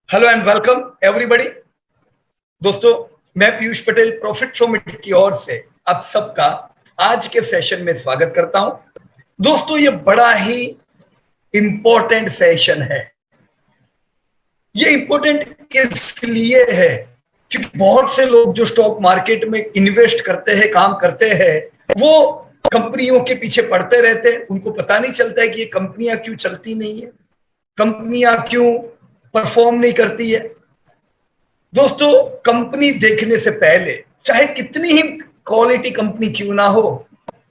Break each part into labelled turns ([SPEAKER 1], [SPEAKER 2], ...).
[SPEAKER 1] Hello and welcome everybody. दोस्तों, मैं Piyush Patel profit from it की ओर से आप सबका आज के सेशन में स्वागत करता हूं। दोस्तों, ये बड़ा ही इंपॉर्टेंट सेशन है। ये इंपॉर्टेंट इसलिए है क्योंकि बहुत से लोग जो स्टॉक मार्केट में इन्वेस्ट करते हैं, काम करते हैं, वो कंपनियों के पीछे पड़ते रहते हैं। उनको पता नहीं चलता है कि ये कंपनियां क्यों चलती नहीं है, कंपनियां क्यों परफॉर्म नहीं करती है। दोस्तों, कंपनी देखने से पहले चाहे कितनी ही क्वालिटी कंपनी क्यों ना हो,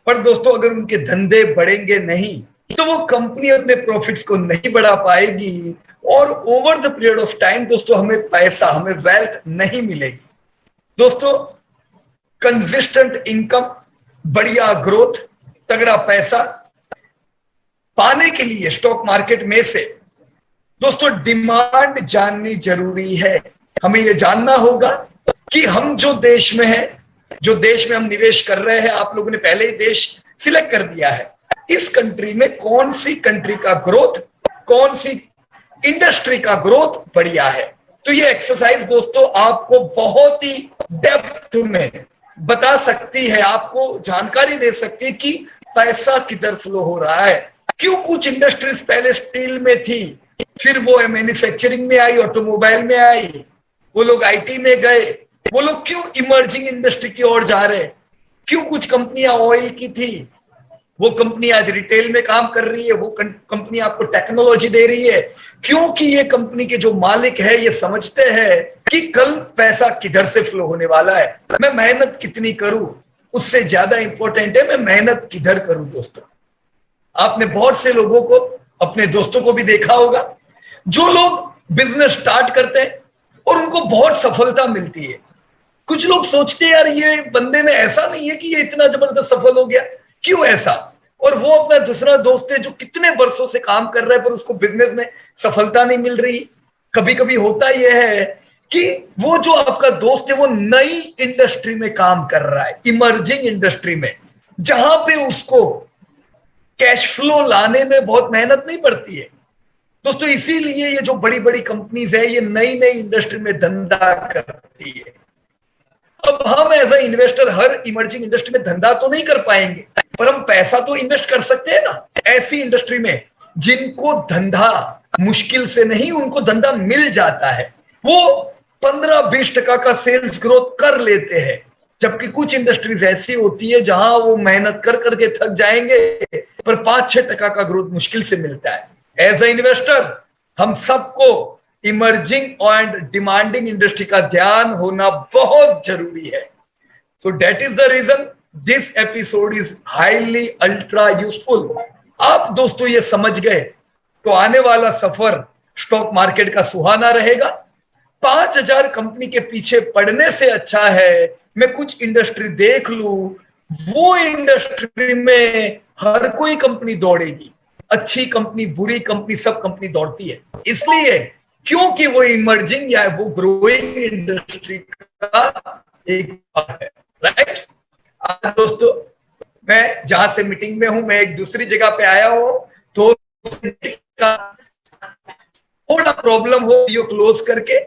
[SPEAKER 1] पर दोस्तों अगर उनके धंधे बढ़ेंगे नहीं तो वो कंपनी अपने प्रॉफिट्स को नहीं बढ़ा पाएगी और over the period of time दोस्तों हमें पैसा, हमें वेल्थ नहीं मिलेगी। दोस्तों, कंसिस्टेंट इनकम, बढ़िया ग्रोथ, तगड़ा पैसा पाने के लिए स्टॉक मार्केट में से दोस्तों डिमांड जाननी जरूरी है। हमें यह जानना होगा कि हम जो देश में हैं, जो देश में हम निवेश कर रहे हैं, आप लोगों ने पहले ही देश सिलेक्ट कर दिया है, इस कंट्री में कौन सी कंट्री का ग्रोथ, कौन सी इंडस्ट्री का ग्रोथ बढ़िया है। तो ये एक्सरसाइज दोस्तों आपको बहुत ही डेप्थ में बता सकती है, आपको जानकारी दे सकती है कि पैसा किधर फ्लो हो रहा है। क्यों कुछ इंडस्ट्रीज पहले स्टील में थी, फिर वो मैन्युफैक्चरिंग में आई, ऑटोमोबाइल में आई, वो लोग आईटी में गए, वो लोग क्यों इमर्जिंग इंडस्ट्री की ओर जा रहे हैं। क्यों कुछ कंपनियां ऑयल की थी, वो कंपनी आज रिटेल में काम कर रही है, वो कंपनी आपको टेक्नोलॉजी दे रही है, क्योंकि ये कंपनी के जो मालिक है ये समझते हैं कि कल पैसा किधर से फ्लो होने वाला है। मैं मेहनत कितनी करूं उससे ज्यादा इंपॉर्टेंट है मैं मेहनत किधर करूं। दोस्तों, आपने बहुत से लोगों को, अपने दोस्तों को भी देखा होगा, जो लोग बिजनेस स्टार्ट करते हैं और उनको बहुत सफलता मिलती है। कुछ लोग सोचते हैं यार ये बंदे में ऐसा नहीं है कि ये इतना जबरदस्त सफल हो गया, क्यों ऐसा। और वो अपना दूसरा दोस्त है जो कितने वर्षों से काम कर रहा है पर उसको बिजनेस में सफलता नहीं मिल रही। कभी कभी होता यह है कि वो जो आपका दोस्त है वो नई इंडस्ट्री में काम कर रहा है, इमर्जिंग इंडस्ट्री में, जहां पे उसको कैश फ्लो लाने में बहुत मेहनत नहीं पड़ती है। दोस्तों, इसीलिए ये जो बड़ी बड़ी कंपनीज है ये नई नई इंडस्ट्री में धंधा करती है। अब हम एज अ इन्वेस्टर हर इमर्जिंग इंडस्ट्री में धंधा तो नहीं कर पाएंगे, पर हम पैसा तो इन्वेस्ट कर सकते हैं ना ऐसी इंडस्ट्री में जिनको धंधा मुश्किल से नहीं, उनको धंधा मिल जाता है। वो 15-20% का सेल्स ग्रोथ कर लेते हैं, जबकि कुछ इंडस्ट्रीज ऐसी होती है जहां वो मेहनत कर करके थक जाएंगे पर 5-6% का ग्रोथ मुश्किल से मिलता है। एज अ इन्वेस्टर हम सबको इमर्जिंग एंड डिमांडिंग इंडस्ट्री का ध्यान होना बहुत जरूरी है। So that is the reason this episode is highly ultra useful. आप दोस्तों ये समझ गए तो आने वाला सफर स्टॉक मार्केट का सुहाना रहेगा। 5,000 कंपनी के पीछे पड़ने से अच्छा है मैं कुछ इंडस्ट्री देख लूं, वो इंडस्ट्री में हर कोई कंपनी दौड़ेगी, अच्छी कंपनी, बुरी कंपनी, सब कंपनी दौड़ती है, इसलिए क्योंकि वो इमर्जिंग या वो ग्रोइंग इंडस्ट्री का एक पार्ट है। राइट। आज दोस्तों, मैं जहां से मीटिंग में हूं, मैं एक दूसरी जगह पे आया हूं, तो थोड़ा प्रॉब्लम हो वीडियो क्लोज करके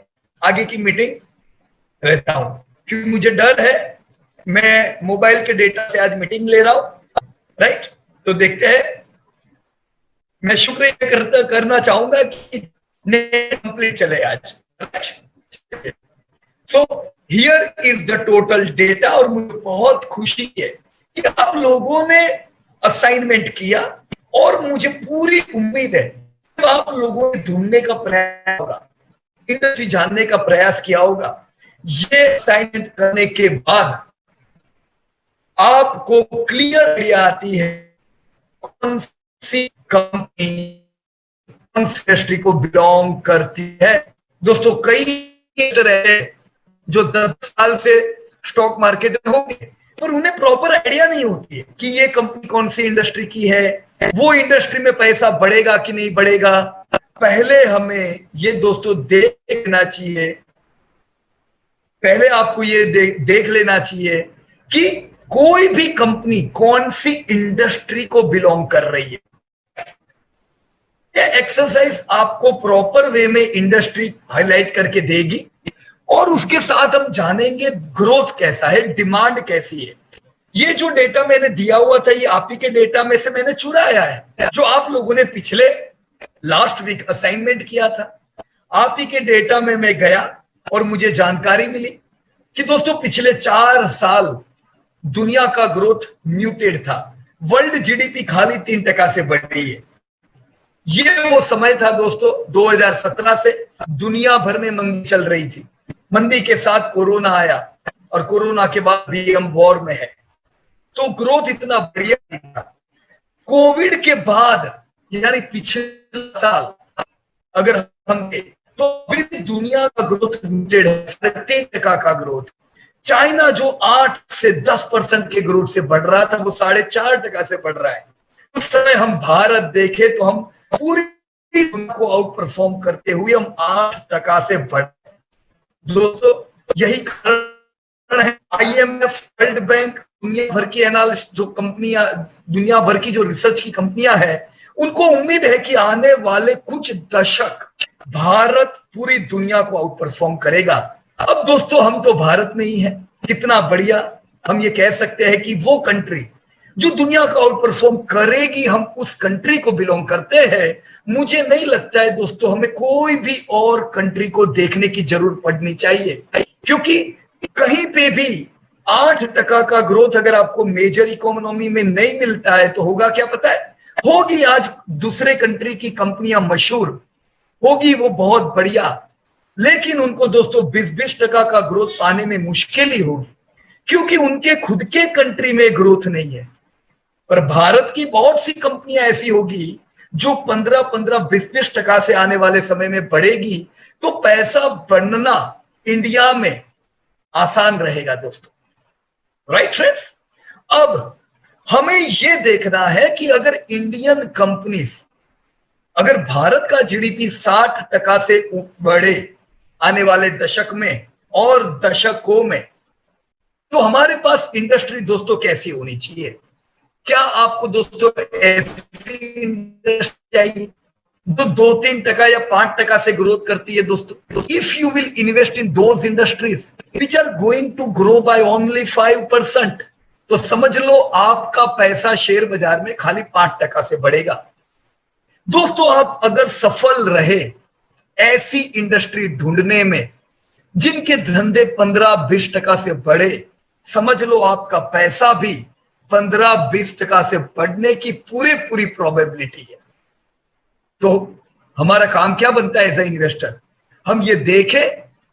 [SPEAKER 1] आगे की मीटिंग रहता हूं, क्योंकि मुझे डर है मैं मोबाइल के डेटा से आज मीटिंग ले रहा हूं। राइट। तो देखते हैं। मैं शुक्रिया करना चाहूंगा कि नेट कंप्लीट चले आज। So here is the total data, और मुझे बहुत खुशी है कि आप लोगों ने असाइनमेंट किया और मुझे पूरी उम्मीद है कि आप लोगों ने ढूंढने का प्रयास होगा, इंडस्ट्री जानने का प्रयास किया होगा। ये असाइनमेंट करने के बाद आपको क्लियर आइडिया आती है कौन सी कंपनी कौन सी इंडस्ट्री को बिलोंग करती है। दोस्तों, कई हैं जो 10 साल से स्टॉक मार्केट में होंगे पर उन्हें प्रॉपर आइडिया नहीं होती है कि ये कंपनी कौन सी इंडस्ट्री की है, वो इंडस्ट्री में पैसा बढ़ेगा कि नहीं बढ़ेगा। पहले हमें ये दोस्तों देखना चाहिए, पहले आपको ये देख लेना चाहिए कि कोई भी कंपनी कौन सी इंडस्ट्री को बिलोंग कर रही है। ये एक्सरसाइज आपको प्रॉपर वे में इंडस्ट्री हाईलाइट करके देगी और उसके साथ हम जानेंगे ग्रोथ कैसा है, डिमांड कैसी है। ये जो डेटा मैंने दिया हुआ था ये आप ही के डेटा में से मैंने चुराया है, जो आप लोगों ने पिछले लास्ट वीक असाइनमेंट किया था। आप ही के डेटा में मैं गया और मुझे जानकारी मिली कि दोस्तों पिछले 4 साल दुनिया का ग्रोथ म्यूटेड था। वर्ल्ड जीडीपी खाली 3% से बढ़ रही है। ये वो समय था दोस्तों 2017 से दुनिया भर में मंदी चल रही थी। मंदी के साथ कोरोना आया और कोरोना के बाद भी हम वॉर में है, तो ग्रोथ इतना बढ़िया नहीं था। कोविड के बाद यानी पिछले साल अगर हम तो भी दुनिया का ग्रोथ म्यूटेड है, 3.5% का ग्रोथ। चाइना जो 8 से 10% के ग्रोथ से बढ़ रहा था वो 4.5% से बढ़ रहा है। उस समय हम भारत देखे तो हम पूरी दुनिया को आउट परफॉर्म करते हुए हम 8% से बढ़। दोस्तों यही कारण है IMF, वर्ल्ड बैंक, दुनिया भर की एनालिस्ट जो कंपनियां, दुनिया भर की जो रिसर्च की कंपनियां हैं, उनको उम्मीद है कि आने वाले कुछ दशक भारत पूरी दुनिया को आउट परफॉर्म करेगा। अब दोस्तों हम तो भारत में ही हैं, कितना बढ़िया। हम ये कह सकते हैं कि वो कंट्री जो दुनिया को आउट परफॉर्म करेगी, हम उस कंट्री को बिलोंग करते हैं। मुझे नहीं लगता है दोस्तों हमें कोई भी और कंट्री को देखने की जरूरत पड़नी चाहिए, क्योंकि कहीं पे भी 8% का ग्रोथ अगर आपको मेजर इकोनॉमी में नहीं मिलता है तो होगा क्या पता है? होगी आज दूसरे कंट्री की कंपनियां मशहूर होगी, वो बहुत बढ़िया, लेकिन उनको दोस्तों 20-20% का ग्रोथ पाने में मुश्किल ही होगी, क्योंकि उनके खुद के कंट्री में ग्रोथ नहीं है। पर भारत की बहुत सी कंपनियां ऐसी होगी जो 15-20% से आने वाले समय में बढ़ेगी, तो पैसा बनना इंडिया में आसान रहेगा दोस्तों। राइट फ्रेंड्स, अब हमें यह देखना है कि अगर इंडियन कंपनीज, अगर भारत का जीडीपी 60% से बढ़े आने वाले दशक में और दशकों में, तो हमारे पास इंडस्ट्री दोस्तों कैसी होनी चाहिए? क्या आपको दोस्तों ऐसी इंडस्ट्री चाहिए जो 2-3% या 5% से ग्रोथ करती है दोस्तों? If you will invest in those industries which are going to grow by only 5%, तो समझ लो आपका पैसा शेयर बाजार में खाली 5% से बढ़ेगा। दोस्तों आप अगर सफल रहे ऐसी इंडस्ट्री ढूंढने में जिनके धंधे 15-20% से बढ़े, समझ लो आपका पैसा भी 15-20% से बढ़ने की पूरी प्रोबेबिलिटी है। तो हमारा काम क्या बनता है एज ए इन्वेस्टर? हम ये देखें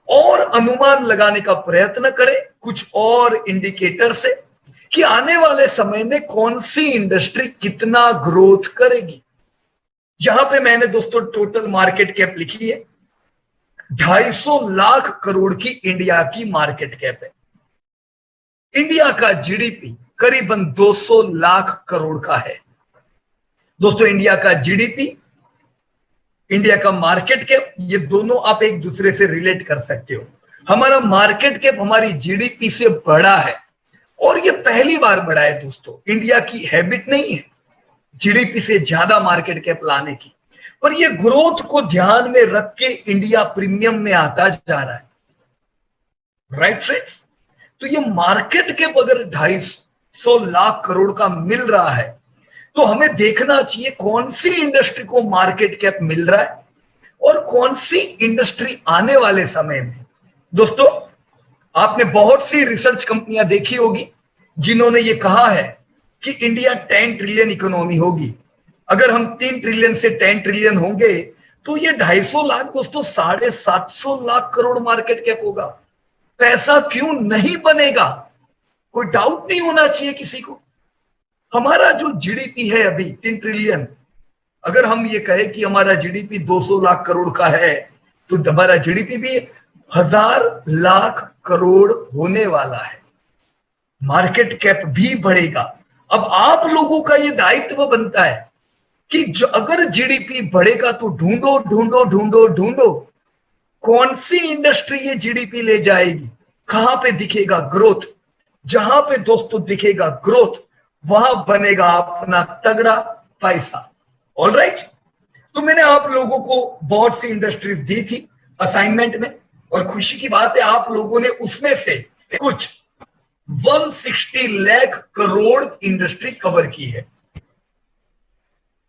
[SPEAKER 1] और अनुमान लगाने का प्रयत्न करें कुछ और इंडिकेटर से कि आने वाले समय में कौन सी इंडस्ट्री कितना ग्रोथ करेगी। यहां पे मैंने दोस्तों टोटल मार्केट कैप लिखी है, 250 लाख करोड़ की इंडिया की मार्केट कैप है। इंडिया का जीडीपी करीबन 200 लाख करोड़ का है। दोस्तों इंडिया का जीडीपी, इंडिया का मार्केट कैप, ये दोनों आप एक दूसरे से रिलेट कर सकते हो। हमारा मार्केट कैप हमारी जीडीपी से बड़ा है और ये पहली बार बढ़ा है दोस्तों। इंडिया की हैबिट नहीं है जीडीपी से ज्यादा मार्केट कैप लाने की, पर ये ग्रोथ को ध्यान में रख के इंडिया प्रीमियम में आता जा रहा है। राइट फ्रेंड्स, तो ये मार्केट कैप अगर 250 लाख करोड़ का मिल रहा है तो हमें देखना चाहिए कौन सी इंडस्ट्री को मार्केट कैप मिल रहा है और कौन सी इंडस्ट्री आने वाले समय में। दोस्तों आपने बहुत सी रिसर्च कंपनियां देखी होगी जिन्होंने ये कहा है कि इंडिया 10 ट्रिलियन इकोनॉमी होगी। अगर हम 3 ट्रिलियन से 10 ट्रिलियन होंगे तो ये 250 लाख दोस्तों 750 लाख करोड़ मार्केट कैप होगा। पैसा क्यों नहीं बनेगा, कोई डाउट नहीं होना चाहिए किसी को। हमारा जो जीडीपी है अभी 3 ट्रिलियन, अगर हम ये कहें कि हमारा जीडीपी 200 लाख करोड़ का है तो हमारा जीडीपी भी 1000 लाख करोड़ होने वाला है। मार्केट कैप भी बढ़ेगा। अब आप लोगों का ये दायित्व बनता है कि जो अगर जीडीपी बढ़ेगा तो ढूंढो ढूंढो ढूंढो ढूंढो कौन सी इंडस्ट्री ये जीडीपी ले जाएगी, कहां पे दिखेगा ग्रोथ। जहां पे दोस्तों दिखेगा ग्रोथ वहां बनेगा अपना तगड़ा पैसा। ऑलराइट, तो मैंने आप लोगों को बहुत सी इंडस्ट्रीज दी थी असाइनमेंट में, और खुशी की बात है आप लोगों ने उसमें से कुछ 160 लाख करोड़ इंडस्ट्री कवर की है,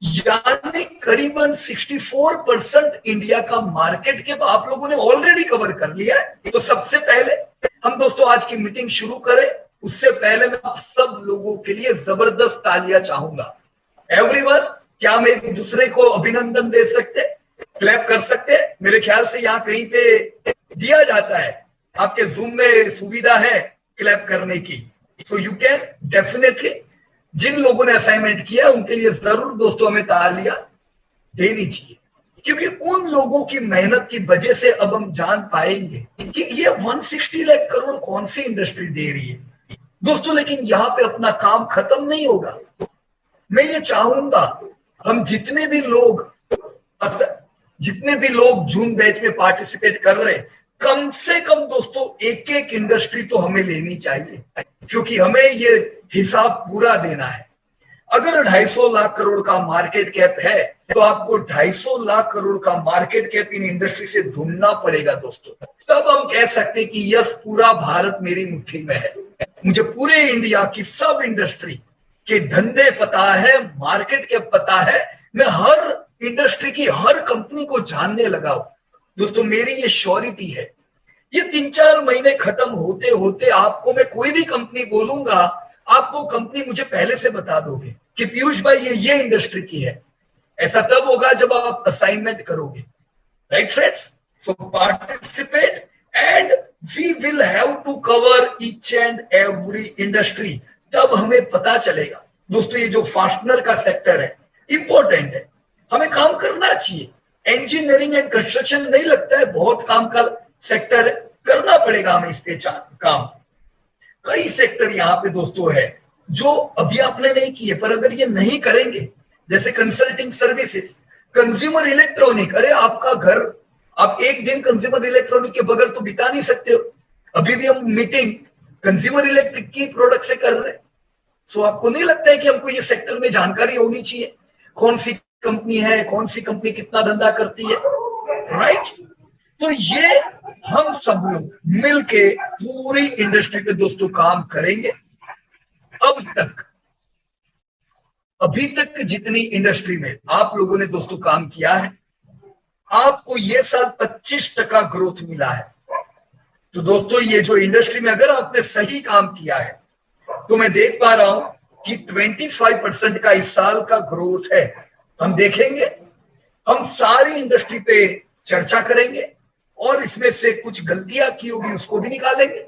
[SPEAKER 1] यानी करीबन 64% इंडिया का मार्केट के आप लोगों ने ऑलरेडी कवर कर लिया है। तो सबसे पहले हम दोस्तों आज की मीटिंग शुरू करें उससे पहले मैं आप सब लोगों के लिए जबरदस्त तालियां चाहूंगा। एवरीवन, क्या हम एक दूसरे को अभिनंदन दे सकते, क्लैप कर सकते हैं? मेरे ख्याल से यहाँ कहीं पे दिया जाता है, आपके जूम में सुविधा है क्लैप करने की, सो यू कैन डेफिनेटली। जिन लोगों ने असाइनमेंट किया उनके लिए जरूर दोस्तों हमें तालियां देनी चाहिए, क्योंकि उन लोगों की मेहनत की वजह से अब हम जान पाएंगे कि ये 160 लाख करोड़ कौन सी इंडस्ट्री दे रही है दोस्तों। लेकिन यहाँ पे अपना काम खत्म नहीं होगा। मैं ये चाहूंगा हम जितने भी लोग जून बैच में पार्टिसिपेट कर रहे हैं, कम से कम दोस्तों एक एक इंडस्ट्री तो हमें लेनी चाहिए, क्योंकि हमें ये हिसाब पूरा देना है। अगर 250 लाख करोड़ का मार्केट कैप है तो आपको 250 लाख करोड़ का मार्केट कैप इन इंडस्ट्री से ढूंढना पड़ेगा दोस्तों। तब हम कह सकते हैं कि यस, पूरा भारत मेरी मुट्ठी में है, मुझे पूरे इंडिया की सब इंडस्ट्री के धंधे पता है, मार्केट कैप पता है, मैं हर इंडस्ट्री की हर कंपनी को जानने लगा हूं दोस्तों। मेरी ये श्योरिटी है, ये 3-4 महीने खत्म होते होते आपको मैं कोई भी कंपनी बोलूंगा, आप वो कंपनी मुझे पहले से बता दोगे कि पीयूष भाई ये इंडस्ट्री की है। ऐसा तब होगा जब आप असाइनमेंट करोगे, right friends? So participate and we will have to cover each and every industry. तब हमें पता चलेगा दोस्तों, ये जो फास्टनर का सेक्टर है इंपॉर्टेंट है, हमें काम करना चाहिए। इंजीनियरिंग एंड कंस्ट्रक्शन नहीं लगता है बहुत काम का सेक्टर है, करना पड़ेगा हमें इस पे काम। कई सेक्टर यहाँ पे दोस्तों है जो अभी आपने नहीं किए, पर अगर ये नहीं करेंगे, जैसे कंसल्टिंग सर्विसेज, कंज्यूमर इलेक्ट्रॉनिक, अरे आपका घर आप एक दिन कंज्यूमर इलेक्ट्रॉनिक के बगैर तो बिता नहीं सकते हो। अभी भी हम मीटिंग कंज्यूमर इलेक्ट्रिक की प्रोडक्ट से कर रहे हैं। सो आपको नहीं लगता है कि हमको ये सेक्टर में जानकारी होनी चाहिए, कौन सी कंपनी है, कौन सी कंपनी कितना धंधा करती है, राइट? तो ये हम सब लोग मिलके पूरी इंडस्ट्री पे दोस्तों काम करेंगे। अभी तक जितनी इंडस्ट्री में आप लोगों ने दोस्तों काम किया है, आपको ये साल 25% ग्रोथ मिला है। तो दोस्तों ये जो इंडस्ट्री में अगर आपने सही काम किया है, तो मैं देख पा रहा हूं कि 25% का इस साल का ग्रोथ है। हम देखेंगे, हम सारी इंडस्ट्री पे चर्चा करेंगे और इसमें से कुछ गलतियां की होगी उसको भी निकालेंगे,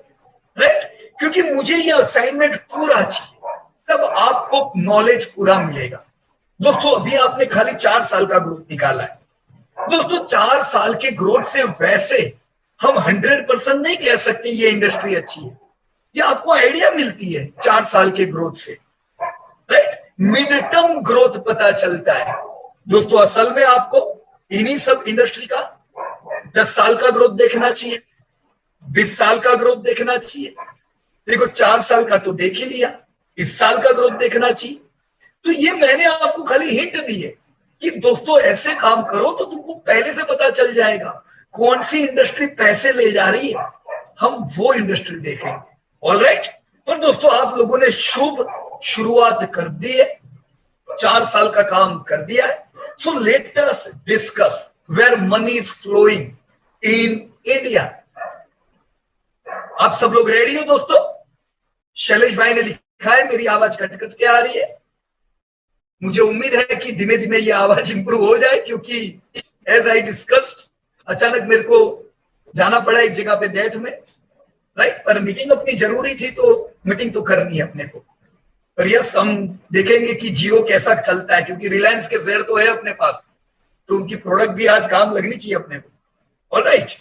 [SPEAKER 1] राइट? क्योंकि मुझे ये असाइनमेंट पूरा चाहिए, तब आपको नॉलेज पूरा मिलेगा। दोस्तों अभी आपने खाली 4 साल का ग्रोथ निकाला है। दोस्तों 4 साल के ग्रोथ से वैसे हम 100% नहीं कह सकते ये इंडस्ट्री अच्छी है, ये आपको आइडिया मिलती है 4 साल के ग्रोथ से, राइट? मिड टर्म ग्रोथ पता चलता है दोस्तों। असल में आपको इन्हीं सब इंडस्ट्री का 10 साल का ग्रोथ देखना चाहिए, 20 साल का ग्रोथ देखना चाहिए। देखो 4 साल का तो देख ही लिया, इस साल का ग्रोथ देखना चाहिए। तो ये मैंने आपको खाली हिंट दी है कि दोस्तों ऐसे काम करो तो तुमको पहले से पता चल जाएगा कौन सी इंडस्ट्री पैसे ले जा रही है, हम वो इंडस्ट्री देखेंगे। ऑलराइट? और दोस्तों आप लोगों ने शुभ शुरुआत कर दी है, 4 साल का काम कर दिया है। So let us discuss where money is flowing in India. आप सब लोग रेडी हो दोस्तों? शैलेश भाई ने लिखा है मेरी आवाज कट के आ रही है। मुझे उम्मीद है कि धीमे धीमे ये आवाज इंप्रूव हो जाए, क्योंकि एज आई डिस्कस्ड अचानक मेरे को जाना पड़ा एक जगह पे डेथ में, राइट? पर मीटिंग अपनी जरूरी थी तो मीटिंग तो करनी है अपने को। पर यस, हम देखेंगे कि जियो कैसा चलता है, क्योंकि रिलायंस के शेयर तो है अपने पास, तो उनकी प्रोडक्ट भी आज काम लगनी चाहिए अपने को। ऑलराइट,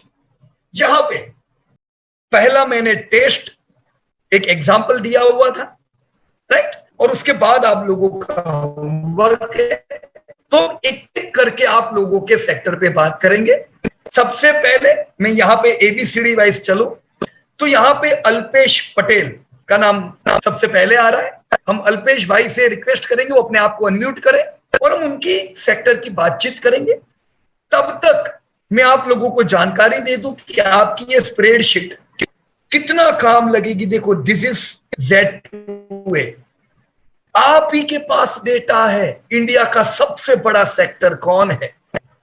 [SPEAKER 1] यहां पे पहला मैंने टेस्ट एक एग्जाम्पल दिया हुआ था, राइट? और उसके बाद आप लोगों का होमवर्क है, तो एक एक करके आप लोगों के सेक्टर पे बात करेंगे। सबसे पहले मैं यहाँ पे एबीसीडी वाइज चलो, तो यहाँ पे अल्पेश पटेल का नाम सबसे पहले आ रहा है। हम अल्पेश भाई से रिक्वेस्ट करेंगे वो अपने आप को अनम्यूट करें और हम उनकी सेक्टर की बातचीट करेंगे। तब तक मैं आप लोगों को जानकारी दे दूं कि आपकी ये स्प्रेडशीट कितना काम लगेगी। देखो, दिस इज Z2A, आप ही के पास डेटा है। इंडिया का सबसे बड़ा सेक्टर कौन है?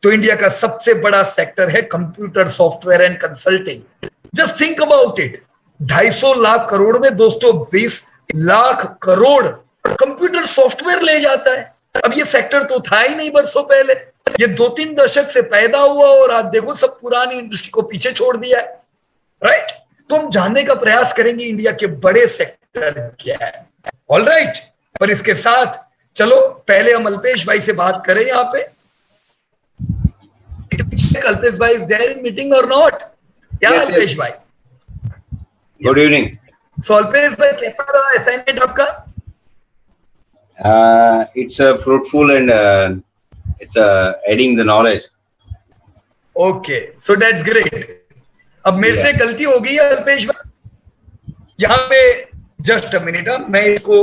[SPEAKER 1] तो इंडिया का सबसे बड़ा सेक्टर है computer software and consulting. Just think about it, 250 lakh crore में दोस्तों 20 लाख करोड़ कंप्यूटर सॉफ्टवेयर ले जाता है। अब ये सेक्टर तो था ही नहीं बरसों पहले, ये 2-3 दशक से पैदा हुआ और आज देखो सब पुरानी इंडस्ट्री को पीछे छोड़ दिया है, राइट? तो हम जानने का प्रयास करेंगे इंडिया के बड़े सेक्टर क्या है। ऑल राइट, पर इसके साथ चलो पहले हम अल्पेश भाई से बात करें। यहाँ पे अल्पेश भाई इज देयर इन मीटिंग और नॉट? क्या अल्पेश भाई?
[SPEAKER 2] Good evening.
[SPEAKER 1] सो अल्पेश भाई, कैसा रहा असाइनमेंट आपका?
[SPEAKER 2] It's fruitful and it's adding the knowledge.
[SPEAKER 1] Okay, so that's great. अब मेरे से गलती हो गई है अल्पेश भाई, यहाँ पे जस्ट अ मिनट, मैं इसको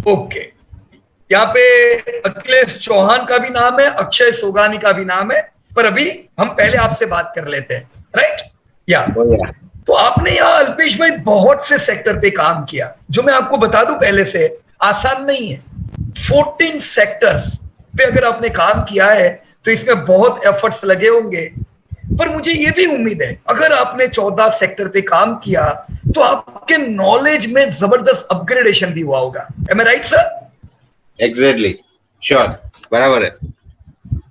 [SPEAKER 1] ओके यहाँ पे अखिलेश चौहान का भी नाम है, अक्षय सोगानी का भी नाम है, पर अभी हम पहले आपसे बात कर लेते हैं, राइट? या तो आपने यहाँ अल्पेश भाई बहुत से सेक्टर पे काम किया, जो मैं आपको बता दूं पहले से आसान नहीं है। 14 सेक्टर्स पे अगर आपने काम किया है तो इसमें बहुत एफर्ट्स लगे होंगे, पर मुझे ये भी उम्मीद है अगर आपने 14 सेक्टर पे काम किया तो आपके नॉलेज में जबरदस्त अपग्रेडेशन भी हुआ होगा। एम आई राइट सर?
[SPEAKER 2] एग्जैक्टली, श्योर, बराबर है।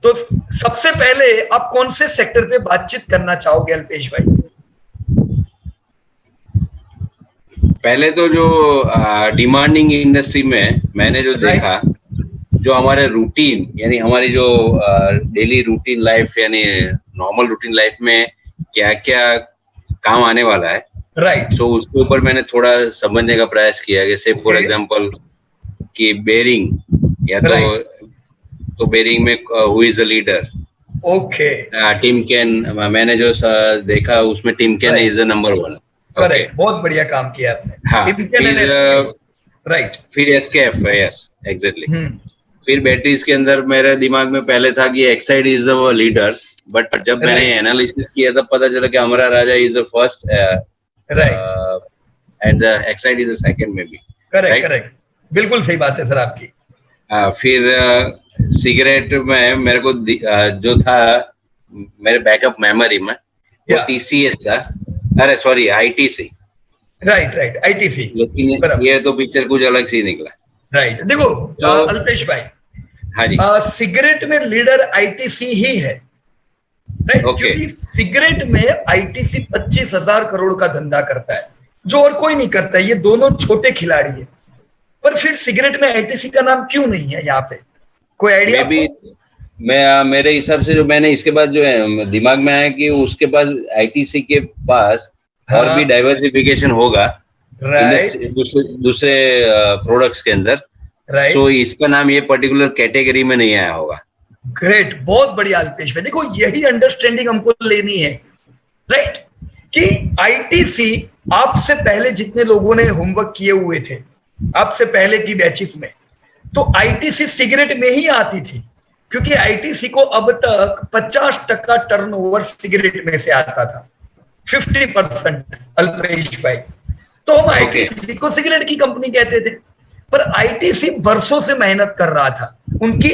[SPEAKER 1] तो सबसे पहले आप कौन से सेक्टर पे बातचीत करना चाहोगे अल्पेश भाई?
[SPEAKER 2] पहले तो जो डिमांडिंग इंडस्ट्री में मैंने जो देखा, जो हमारे रूटीन यानी हमारी जो डेली रूटीन लाइफ यानी नॉर्मल रूटीन लाइफ में क्या क्या काम आने वाला है, राइट? तो उसके ऊपर मैंने थोड़ा समझने का प्रयास किया। जैसे फॉर एग्जांपल कि बेरिंग या तो बेरिंग में who is the leader? Okay, Timken. मैंने जो देखा उसमें Timken is the number 1।
[SPEAKER 1] Correct, बहुत बढ़िया काम किया आपने।
[SPEAKER 2] हाँ,
[SPEAKER 1] राइट,
[SPEAKER 2] फिर एसकेएफ, यस एग्जैक्टली। फिर बैटरीज के अंदर मेरे दिमाग में पहले था कि Exide is the leader, but जब मैंने एनालिसिस किया तब पता चला कि Amara Raja is the first, right, and the Exide is the second में भी।
[SPEAKER 1] करेक्ट करेक्ट, बिल्कुल सही बात है सर आपकी।
[SPEAKER 2] फिर सिगरेट में मेरे को जो था मेरे बैकअप मेमोरी में वो टीसीएस था, अरे sorry ITC,
[SPEAKER 1] right right, ITC.
[SPEAKER 2] लेकिन ये तो पिक्चर कुछ अलग सी निकला,
[SPEAKER 1] राइट? देखो अल्पेश भाई,
[SPEAKER 2] हाँ जी,
[SPEAKER 1] सिगरेट में लीडर आईटीसी ही है, राइट? क्योंकि सिगरेट में आईटीसी 25,000 करोड़ का धंधा करता है, जो और कोई नहीं करता है। ये दोनों छोटे खिलाड़ी है, पर फिर सिगरेट में आईटीसी का नाम क्यों नहीं है यहाँ पे? कोई आइडिया?
[SPEAKER 2] मैं मेरे हिसाब से जो मैंने इसके बाद जो है दिमाग में आया कि उसके पास आईटीसी के पास और भी डाइवर्सिफिकेशन होगा,
[SPEAKER 1] राइट,
[SPEAKER 2] दूसरे प्रोडक्ट्स के अंदर,
[SPEAKER 1] राइट?
[SPEAKER 2] तो इसका नाम ये पर्टिकुलर कैटेगरी में नहीं आया होगा।
[SPEAKER 1] ग्रेट, बहुत बढ़िया अल्पेश भाई। देखो यही अंडरस्टैंडिंग हमको लेनी है, राइट? कि आईटीसी आपसे पहले जितने लोगों ने होमवर्क किए हुए थे आपसे पहले की बैचेस में, तो आईटीसी सिगरेट में ही आती थी, क्योंकि आईटीसी को अब तक 50% टर्नओवर सिगरेट में से आता था, 50% अल्पेश भाई। तो हम आईटीसी को सिगरेट की कंपनी कहते थे, पर आईटीसी बरसों से मेहनत कर रहा था उनकी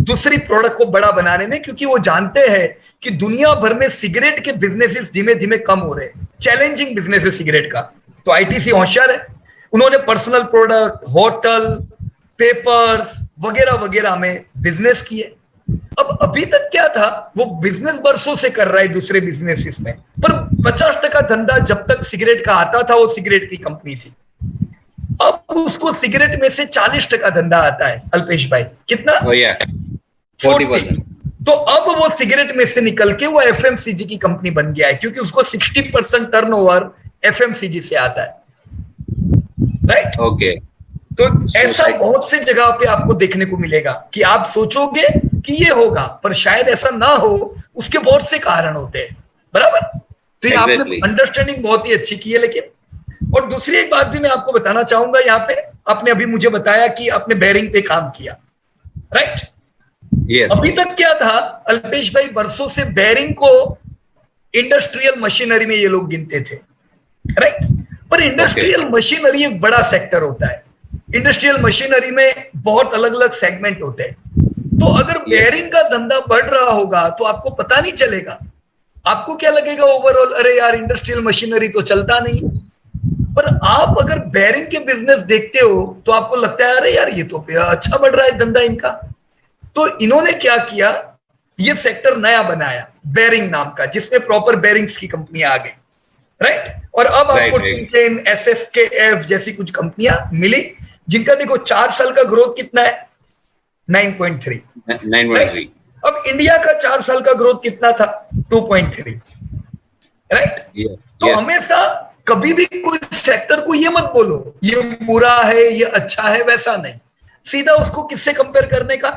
[SPEAKER 1] दूसरी प्रोडक्ट को बड़ा बनाने में, क्योंकि वो जानते हैं कि दुनिया भर में सिगरेट के बिजनेसेस धीमे धीमे कम हो रहे हैं, चैलेंजिंग बिजनेस है सिगरेट का। तो आईटीसी होशियार है, उन्होंने पर्सनल प्रोडक्ट, होटल, पेपर्स वगैरह वगैरह में बिजनेस किए। अब अभी तक क्या था, वो बिजनेस बरसों से कर रहा है दूसरे बिजनेसेस में, पर 50% धंधा जब तक सिगरेट का आता था वो सिगरेट की कंपनी थी। अब उसको सिगरेट में से 40% धंधा आता है अल्पेश भाई। कितना? 40%। तो अब वो सिगरेट में से निकल के वो एफएमसीजी की कंपनी बन गया है, क्योंकि उसको 60% टर्नओवर एफएमसीजी से आता है, राइट?
[SPEAKER 2] ओके।
[SPEAKER 1] तो ऐसा बहुत से जगह पे आपको देखने को मिलेगा कि आप सोचोगे कि ये होगा, पर शायद ऐसा ना हो, उसके बहुत से कारण होते हैं, बराबर? तो ये आपने अंडरस्टैंडिंग बहुत ही अच्छी की है। लेकिन और दूसरी एक बात भी मैं आपको बताना चाहूंगा, यहाँ पे आपने अभी मुझे बताया कि आपने बेरिंग पे काम किया, राइट?
[SPEAKER 2] Yes.
[SPEAKER 1] अभी तक क्या था अल्पेश भाई, बरसों से बेरिंग को इंडस्ट्रियल मशीनरी में ये लोग गिनते थे, राइट? पर इंडस्ट्रियल मशीनरी एक बड़ा सेक्टर होता है। इंडस्ट्रियल मशीनरी में बहुत अलग अलग सेगमेंट होते हैं। तो अगर बेरिंग का धंधा बढ़ रहा होगा तो आपको पता नहीं चलेगा, आपको क्या लगेगा ओवरऑल, अरे यार इंडस्ट्रियल मशीनरी तो चलता नहीं। पर आप अगर बेरिंग के बिजनेस देखते हो तो आपको लगता है अरे यार ये तो अच्छा बढ़ रहा है धंधा इनका। तो इन्होंने क्या किया, ये सेक्टर नया बनाया बेरिंग नाम का, जिसमें प्रॉपर बेरिंग्स की कंपनियां आ गई, राइट? और अब आपको टिमकेन, एसएफकेएफ जैसी कुछ कंपनियां मिली, जिनका देखो 4 साल का ग्रोथ कितना है, 9.3। अब इंडिया का 4 साल का ग्रोथ कितना था, 2.3, राइट? तो हमेशा कभी भी कोई सेक्टर को ये मत बोलो ये बुरा है ये अच्छा है, वैसा नहीं। सीधा उसको किससे कंपेयर करने का,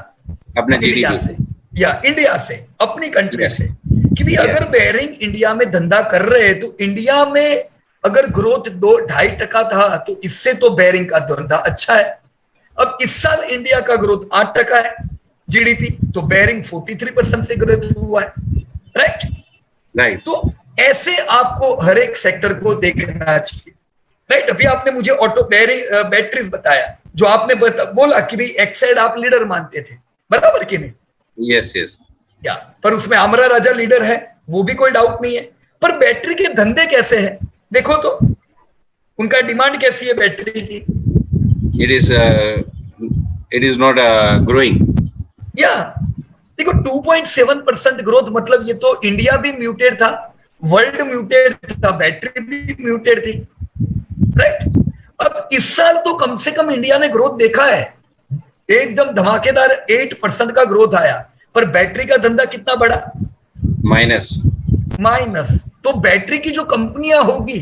[SPEAKER 2] अपने
[SPEAKER 1] इंडिया से, या इंडिया से, अपनी कंट्री से, कि भी अगर बेरिंग इंडिया में धंधा कर रहे हैं तो इंडिया में अगर ग्रोथ 2-2.5% था तो इससे तो बेरिंग का धंधा अच्छा है। अब इस साल इंडिया का ग्रोथ 8% है जीडीपी, तो बेरिंग 43% से ग्रोथ हुआ है, राइट?
[SPEAKER 2] राइट।
[SPEAKER 1] तो ऐसे आपको हर एक सेक्टर को देखना चाहिए, राइट? अभी आपने मुझे ऑटो बैटरीज बताया, जो आपने बोला कि भाई एक्साइड आप लीडर मानते थे, बराबर कि नहीं?
[SPEAKER 2] Yes yes.
[SPEAKER 1] या पर उसमें अमरा राजा लीडर है, वो भी कोई डाउट नहीं है। पर बैटरी के धंधे कैसे हैं देखो तो, उनका डिमांड कैसी है बैटरी की?
[SPEAKER 2] It is not growing.
[SPEAKER 1] या देखो 2.7% ग्रोथ, मतलब ये तो इंडिया भी म्यूटेड था, वर्ल्ड म्यूटेड था, बैटरी भी म्यूटेड थी, राइट? अब इस साल तो कम से कम इंडिया ने ग्रोथ देखा है, एकदम धमाकेदार 8% का ग्रोथ आया। पर बैटरी का धंधा कितना बड़ा, माइनस। तो बैटरी की जो कंपनियां होगी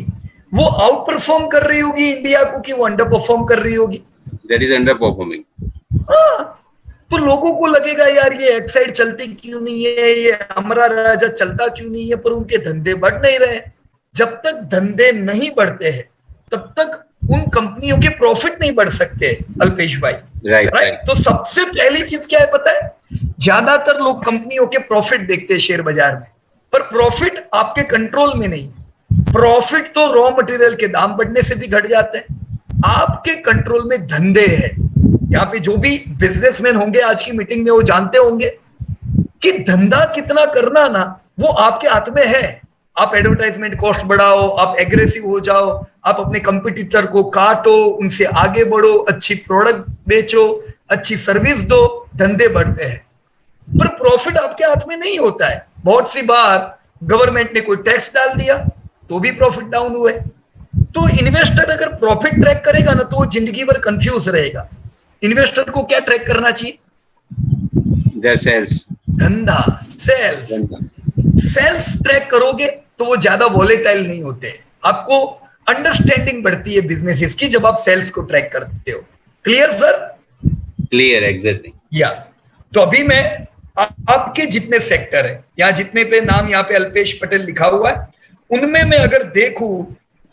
[SPEAKER 1] वो आउट परफॉर्म कर रही होगी इंडिया को कि वो अंडर परफॉर्म कर रही होगी?
[SPEAKER 2] That is under performing.
[SPEAKER 1] तो लोगों को लगेगा यार ये एक्साइड चलती क्यों नहीं है, ये अमरा राजा चलता क्यों नहीं है, पर उनके धंधे बढ़ नहीं रहे। जब तक धंधे नहीं बढ़ते हैं तब तक उन कंपनियों के प्रॉफिट नहीं बढ़ सकते अल्पेश भाई, राइट? तो सबसे पहली चीज क्या है पता है, ज्यादातर लोग कंपनियों के प्रॉफिट देखते हैं शेयर बाजार में, पर प्रॉफिट आपके कंट्रोल में नहीं। प्रॉफिट तो रॉ मटेरियल के दाम बढ़ने से भी घट जाते हैं, आपके कंट्रोल में धंधे हैं। यहाँ पे जो भी बिजनेसमैन होंगे आज की मीटिंग में वो जानते होंगे कि धंधा कितना करना ना वो आपके हाथ में है। आप एडवर्टाइजमेंट कॉस्ट बढ़ाओ, आप एग्रेसिव हो जाओ, आप अपने कंपटीटर को काटो, उनसे आगे बढ़ो, अच्छी प्रोडक्ट बेचो, अच्छी सर्विस दो, धंधे बढ़ते हैं। पर प्रॉफिट आपके हाथ में नहीं होता है। बहुत सी बार गवर्नमेंट ने कोई टैक्स डाल दिया तो भी प्रॉफिट डाउन हुए। तो इन्वेस्टर अगर प्रॉफिट ट्रैक करेगा ना तो वो जिंदगी भर कंफ्यूज रहेगा। इन्वेस्टर को क्या ट्रैक करना चाहिए?
[SPEAKER 2] सेल्स,
[SPEAKER 1] धंधा, सेल्स ट्रैक करोगे तो वो ज्यादा वॉलेटाइल नहीं होते। आपको अंडरस्टैंडिंग बढ़ती है बिजनेसेस की जब आप सेल्स को ट्रैक करते हो। Clear sir?
[SPEAKER 2] Clear, exactly.
[SPEAKER 1] या तो अभी मैं आपके जितने सेक्टर है, यहाँ जितने पे नाम यहाँ पे अल्पेश पटेल लिखा हुआ है, उनमें मैं अगर देखूं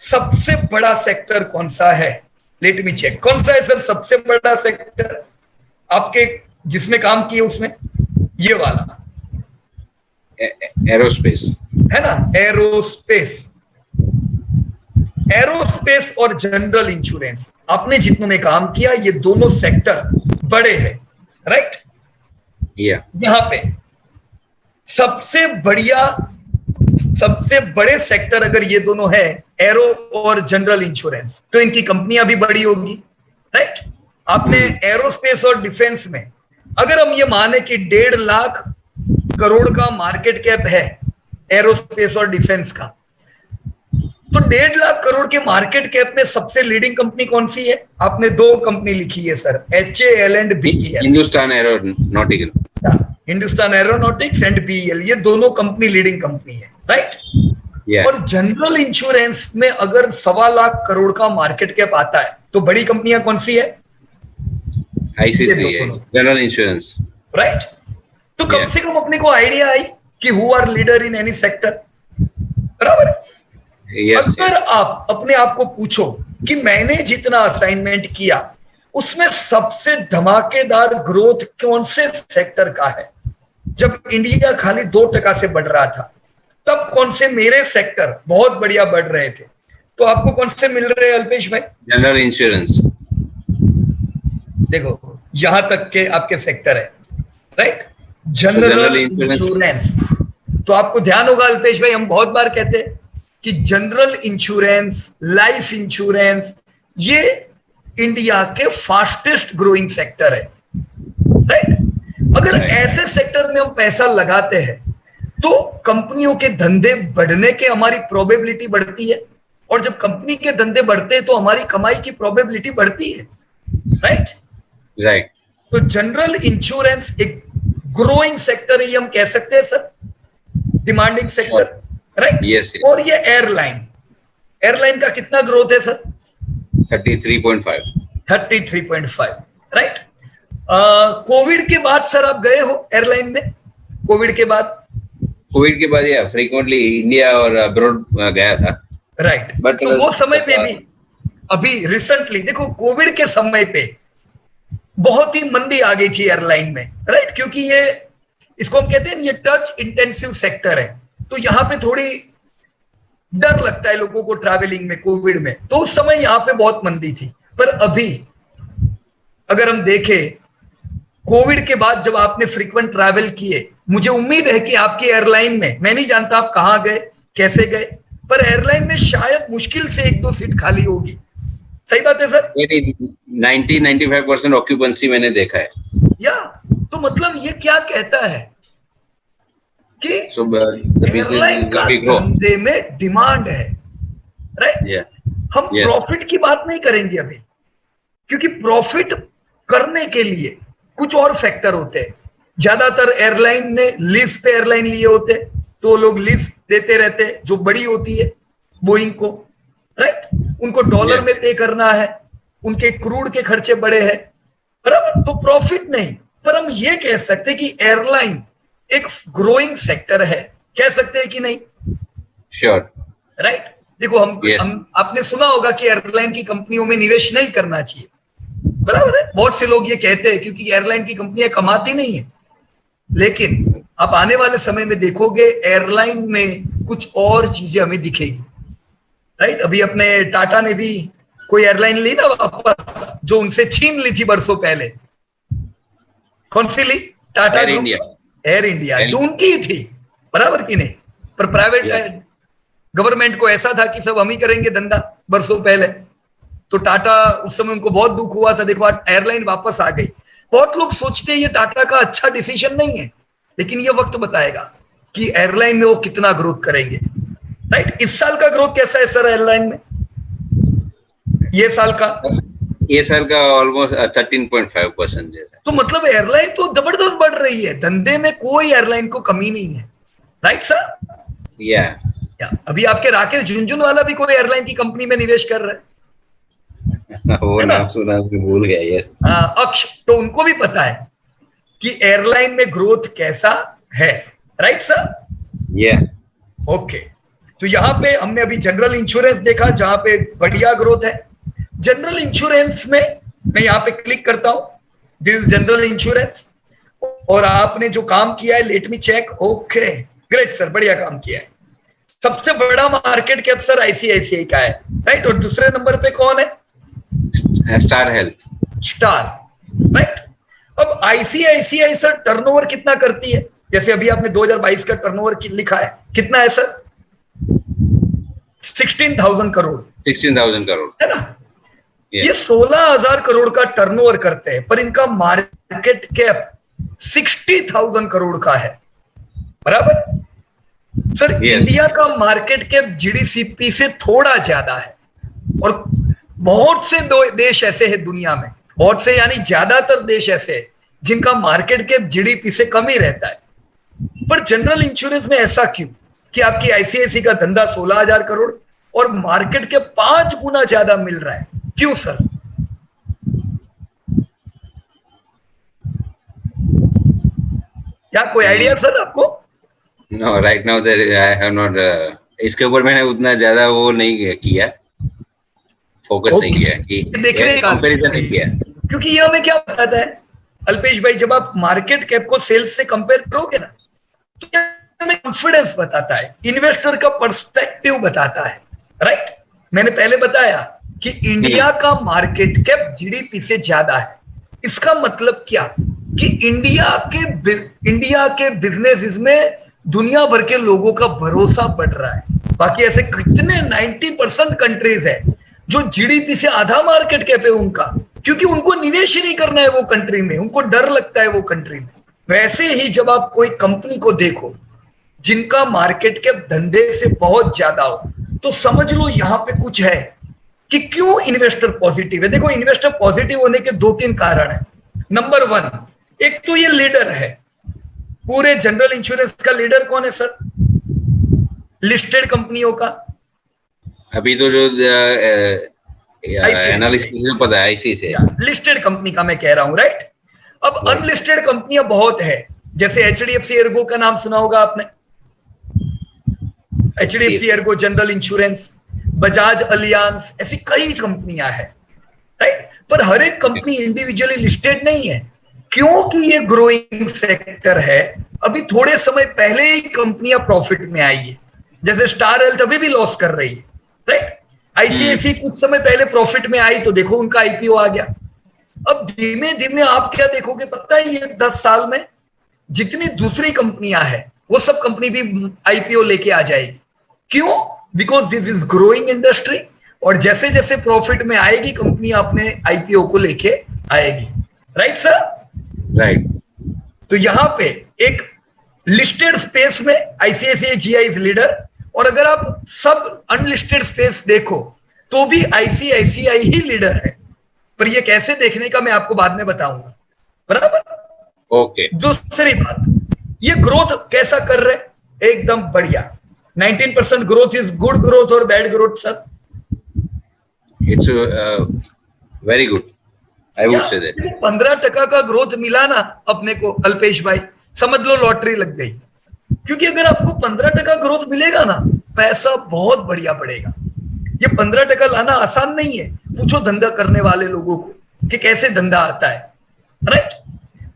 [SPEAKER 1] सबसे बड़ा सेक्टर कौन सा है, लेट मी चेक। कौन सा है सर सबसे बड़ा सेक्टर आपके जिसमें काम किए उसमें? ये वाला
[SPEAKER 2] एरोस्पेस
[SPEAKER 1] है ना, एरोस्पेस और जनरल इंश्योरेंस, आपने जितनों में काम किया ये दोनों सेक्टर बड़े हैं, राइट? यहां पे सबसे बड़े सेक्टर अगर ये दोनों है, एरो और जनरल इंश्योरेंस, तो इनकी कंपनियां भी बड़ी होगी, राइट? आपने एरोस्पेस और डिफेंस में अगर हम ये माने कि 1.5 लाख करोड़ का मार्केट कैप है एरोस्पेस और डिफेंस का, तो 1.5 लाख करोड़ के मार्केट कैप में सबसे लीडिंग कंपनी कौन सी है? आपने 2 कंपनी लिखी है sir, HAL and BEL।
[SPEAKER 2] Hindustan aeronautical,
[SPEAKER 1] Hindustan aeronautics and BEL, ये दोनों कंपनी लीडिंग कंपनी है, राइट? और जनरल इंश्योरेंस में अगर 1.25 लाख करोड़ का मार्केट कैप आता है तो बड़ी कंपनियां कौन सी है?
[SPEAKER 2] ICICI general insurance,
[SPEAKER 1] right? तो कम से कम अपने को आइडिया आई कि who are leader in any sector, बराबर? अगर आप अपने आप को पूछो कि मैंने जितना असाइनमेंट किया उसमें सबसे धमाकेदार ग्रोथ कौन से सेक्टर का है? जब इंडिया खाली 2% से बढ़ रहा था, तब कौन से मेरे सेक्टर बहुत बढ़िया बढ़ रहे थे? तो आपको कौन से मिल रहे हैं अल्पेश भाई?
[SPEAKER 2] General insurance.
[SPEAKER 1] देखो यहां तक के आपके सेक्टर है, राइट? General insurance. तो आपको ध्यान होगा अल्पेश भाई, हम बहुत बार कहते हैं कि जनरल इंश्योरेंस, लाइफ इंश्योरेंस, ये इंडिया के फास्टेस्ट ग्रोइंग सेक्टर है, राइट? अगर ऐसे सेक्टर में हम पैसा लगाते हैं तो कंपनियों के धंधे बढ़ने के हमारी प्रोबेबिलिटी बढ़ती है, और जब कंपनी के धंधे बढ़ते हैं तो हमारी कमाई की प्रोबेबिलिटी बढ़ती है, राइट?
[SPEAKER 2] राइट।
[SPEAKER 1] तो जनरल इंश्योरेंस एक ग्रोइंग सेक्टर है, ये हम कह सकते हैं sir, demanding sector, right?
[SPEAKER 2] Yes.
[SPEAKER 1] और ये एयरलाइन का कितना ग्रोथ है सर?
[SPEAKER 2] 33.5।
[SPEAKER 1] 33.5, राइट? कोविड के बाद सर आप गए हो एयरलाइन में? कोविड के बाद
[SPEAKER 2] या फ्रीक्वेंटली इंडिया और अब्रॉड गया था,
[SPEAKER 1] राइट?
[SPEAKER 2] बट
[SPEAKER 1] तो वो समय पे भी, अभी रिसेंटली देखो, कोविड के समय पे बहुत ही मंदी आ गई थी एयरलाइन में, राइट? क्योंकि ये, इसको हम कहते हैं ये टच इंटेंसिव सेक्टर है, तो यहां पे थोड़ी डर लगता है लोगों को ट्रैवलिंग में कोविड में, तो उस समय यहां पे बहुत मंदी थी। पर अभी अगर हम देखें, कोविड के बाद जब आपने फ्रीक्वेंट ट्रैवल किए, मुझे उम्मीद है कि आपकी एयरलाइन में, मैं नहीं जानता आप कहां गए, कैसे गए, पर एयरलाइन में शायद मुश्किल से 1-2 सीट खाली होगी। सही बात है सर?
[SPEAKER 2] 90-95% ऑक्यूपेंसी मैंने देखा है।
[SPEAKER 1] या तो मतलब ये क्या कहता है कि एयरलाइन का धंधे में डिमांड है, राइट? हम प्रॉफिट की बात नहीं करेंगे अभी, क्योंकि प्रॉफिट करने के लिए कुछ और फैक्टर होते हैं। ज्यादातर एयरलाइन ने लीज पे एयरलाइन लिए होते, तो लोग लीज देते रहते हैं, जो बड़ी होती है बोइंग को, राइट? उनको डॉलर में पे करना है, उनके क्रूड के खर्चे बड़े हैं, बराबर? तो प्रॉफिट नहीं, पर हम ये कह सकते हैं कि एयरलाइन एक ग्रोइंग सेक्टर है, कह सकते हैं कि नहीं?
[SPEAKER 2] Sure,
[SPEAKER 1] right? देखो हम आपने सुना होगा कि एयरलाइन की कंपनियों में निवेश नहीं करना चाहिए, बराबर है? बहुत से लोग ये कहते हैं क्योंकि एयरलाइन की कंपनियां कमाती नहीं है, लेकिन आप आने वाले समय में देखोगे एयरलाइन में कुछ और चीजें हमें दिखेगी, राइट? अभी अपने टाटा ने भी कोई एयरलाइन ली ना वापस, जो उनसे छीन ली थी बरसों पहले। कौन सी ली? टाटा एयर इंडिया, जो उनकी ही थी, बराबर की नहीं? पर प्राइवेट गवर्नमेंट को ऐसा था कि सब हम ही करेंगे धंधा, बरसों पहले। तो टाटा, उस समय उनको बहुत दुख हुआ था, देखो एयरलाइन वापस आ गई। बहुत लोग सोचते हैं ये टाटा का अच्छा डिसीजन नहीं है, लेकिन ये वक्त बताएगा कि एयरलाइन में वो कितना ग्रोथ करेंगे, राइट? इस साल का ग्रोथ कैसा है सर एयरलाइन में? ये साल का
[SPEAKER 2] ऑलमोस्ट 13.5% जैसा।
[SPEAKER 1] तो मतलब एयरलाइन तो जबरदस्त बढ़ रही है, धंधे में कोई एयरलाइन को कमी नहीं है, राइट सर?
[SPEAKER 2] या
[SPEAKER 1] अभी आपके राकेश झुनझुनवाला भी कोई एयरलाइन की कंपनी में निवेश कर रहे हैं,
[SPEAKER 2] वो नाम सुना भूल गया। यस,
[SPEAKER 1] अक्ष, तो उनको भी पता है कि एयरलाइन में ग्रोथ कैसा है, राइट सर? ओके, तो यहां पे हमने अभी जनरल इंश्योरेंस देखा जहां पे बढ़िया ग्रोथ है। जनरल इंश्योरेंस में मैं यहां पे क्लिक करता हूं, दिस इज जनरल इंश्योरेंस, और आपने जो काम किया है, let me check. Okay, great sir, बढ़िया काम किया है। सबसे बड़ा मार्केट कैप सर आईसीआईसीआई का है, राइट? और दूसरे नंबर पे कौन है?
[SPEAKER 2] Star health,
[SPEAKER 1] right? अब आईसीआईसीआई सर टर्नओवर कितना करती है? जैसे अभी आपने 2022 का टर्नओवर लिखा है, कितना है सर? 16,000 करोड़,
[SPEAKER 2] 16,000 करोड़
[SPEAKER 1] है ना? ये 16,000 करोड़ का टर्नओवर करते हैं, पर इनका मार्केट कैप 60,000 करोड़ का है, बराबर सर? इंडिया का मार्केट कैप जीडीपी से थोड़ा ज्यादा है, और बहुत से देश ऐसे हैं दुनिया में, बहुत से यानी ज्यादातर देश ऐसे हैं जिनका मार्केट कैप जीडीपी से कम ही रहता है। पर जनरल इंश्योरेंस में ऐसा क्यों कि आपकी आईसीआईसी का धंधा 16,000 करोड़ और मार्केट के 5 गुना ज्यादा मिल रहा है? क्यों सर? क्या कोई आइडिया सर आपको?
[SPEAKER 2] No, right now I have not, इसके ऊपर मैंने उतना ज्यादा वो नहीं किया, फोकस नहीं किया कि
[SPEAKER 1] देखने का
[SPEAKER 2] कंपैरिजन नहीं किया।
[SPEAKER 1] क्योंकि ये हमें क्या बताता है अल्पेश भाई, जब आप मार्केट कैप को सेल्स से कंपेयर करोगे ना, तो ये हमें कॉन्फिडेंस बताता है, इन्वेस्टर का पर्सपेक्टिव बताता है, राइट। मैंने पहले बताया कि इंडिया का मार्केट कैप जीडीपी से ज्यादा है। इसका मतलब क्या कि इंडिया के बिजनेस में दुनिया भर के लोगों का भरोसा बढ़ रहा है। बाकी ऐसे कितने 90% कंट्रीज है जो जीडीपी से आधा मार्केट कैप है उनका, क्योंकि उनको निवेश ही नहीं करना है वो कंट्री में, उनको डर लगता है वो कंट्री में। वैसे ही जब आप कोई कंपनी को देखो जिनका मार्केट कैप धंधे से बहुत ज्यादा हो, तो समझ लो यहां पे कुछ है कि क्यों इन्वेस्टर पॉजिटिव है। देखो, इन्वेस्टर पॉजिटिव होने के 2-3 कारण है। नंबर 1, एक तो ये लीडर है, पूरे जनरल इंश्योरेंस का लीडर कौन है सर? लिस्टेड कंपनियों का।
[SPEAKER 2] अभी तो जो एनालिसिस जो पता है आईसी से,
[SPEAKER 1] लिस्टेड कंपनी का मैं कह रहा हूं, राइट। अब अनलिस्टेड कंपनियां बहुत है, जैसे एचडीएफसी एर्गो का नाम सुना होगा आपने, HDFC Ergo general insurance, Bajaj alliance, ऐसी कई कंपनियां हैं, राइट। पर हर एक कंपनी इंडिविजुअली लिस्टेड नहीं है, क्योंकि ये ग्रोइंग सेक्टर है। अभी थोड़े समय पहले ही कंपनियां प्रॉफिट में आई है, जैसे स्टार हेल्थ अभी भी लॉस कर रही है, राइट। आईसीआईसी कुछ समय पहले प्रॉफिट में आई तो देखो उनका आईपीओ आ गया। अब धीमे धीमे आप क्या देखोगे पता है, ये 10 साल में जितनी दूसरी कंपनियां हैं वो सब कंपनी भी आईपीओ लेके आ जाएगी। क्यों? Because this is growing industry, और जैसे जैसे प्रॉफिट में आएगी कंपनी अपने आईपीओ को लेके आएगी, राइट सर?
[SPEAKER 2] राइट।
[SPEAKER 1] तो यहां पे एक लिस्टेड स्पेस में आईसीआईसीआई जीआई इज लीडर, और अगर आप सब अनलिस्टेड स्पेस देखो तो भी आईसीआईसीआई ही लीडर है। पर ये कैसे देखने का मैं आपको बाद में बताऊंगा, बराबर?
[SPEAKER 2] ओके।
[SPEAKER 1] दूसरी बात, ये ग्रोथ कैसा कर रहे? एकदम बढ़िया। 19% ग्रोथ इज गुड ग्रोथ और bad growth sir?
[SPEAKER 2] It's very good, I would say that.
[SPEAKER 1] 15% का ग्रोथ मिला ना अपने को अल्पेश भाई, समझ लो लॉटरी लग गई। क्योंकि अगर आपको 15% ग्रोथ मिलेगा ना, पैसा बहुत बढ़िया बढ़ेगा। ये 15% लाना आसान नहीं है, पूछो धंधा करने वाले लोगों को कि कैसे धंधा आता है, राइट।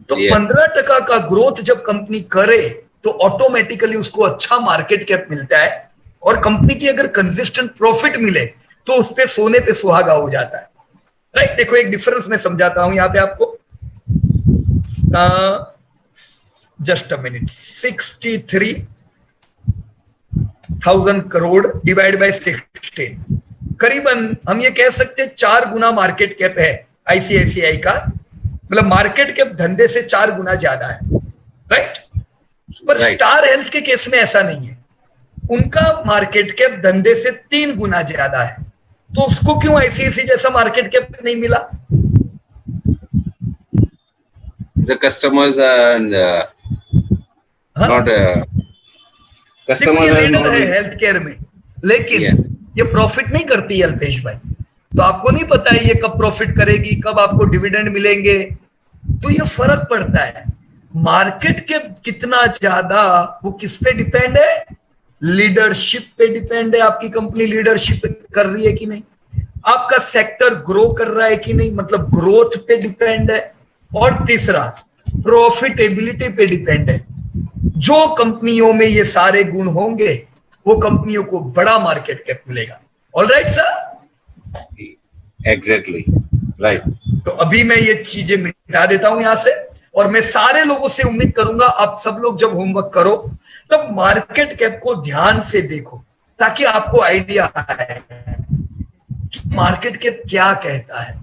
[SPEAKER 1] तो 15% का ग्रोथ जब कंपनी करे तो ऑटोमेटिकली उसको अच्छा मार्केट कैप मिलता है, और कंपनी की अगर कंसिस्टेंट प्रॉफिट मिले तो उस पे सोने पे सुहागा हो जाता है, राइट। देखो एक डिफरेंस मैं समझाता हूं यहां पे आपको, just a minute. 63,000 crore divide by 16, करीबन हम ये कह सकते हैं 4 गुना मार्केट कैप है आईसीआईसीआई का, मतलब मार्केट कैप धंधे से 4 गुना ज्यादा है, राइट। पर स्टार हेल्थ के केस में ऐसा नहीं है, उनका मार्केट कैप धंधे से 3 गुना ज्यादा है। तो उसको क्यों आईसीआईसीआई जैसा मार्केट कैप नहीं मिला?
[SPEAKER 2] The customers are not customers are not
[SPEAKER 1] है हेल्थ केयर में, लेकिन ये प्रॉफिट नहीं करती है अल्पेश भाई। तो आपको नहीं पता है ये कब प्रॉफिट करेगी, कब आपको डिविडेंड मिलेंगे, तो ये फर्क पड़ता है। मार्केट के कितना ज्यादा वो किस पे डिपेंड है? लीडरशिप पे डिपेंड है। आपकी कंपनी लीडरशिप कर रही है कि नहीं, आपका सेक्टर ग्रो कर रहा है कि नहीं, मतलब ग्रोथ पे डिपेंड है। और तीसरा प्रॉफिटेबिलिटी पे डिपेंड है। जो कंपनियों में ये सारे गुण होंगे वो कंपनियों को बड़ा मार्केट कैप मिलेगा। All right sir?
[SPEAKER 2] Exactly right.
[SPEAKER 1] तो अभी मैं ये चीजें मिटा देता हूं यहां से, और मैं सारे लोगों से उम्मीद करूंगा आप सब लोग जब होमवर्क करो तब मार्केट कैप को ध्यान से देखो, ताकि आपको आइडिया आए कि मार्केट कैप क्या कहता है,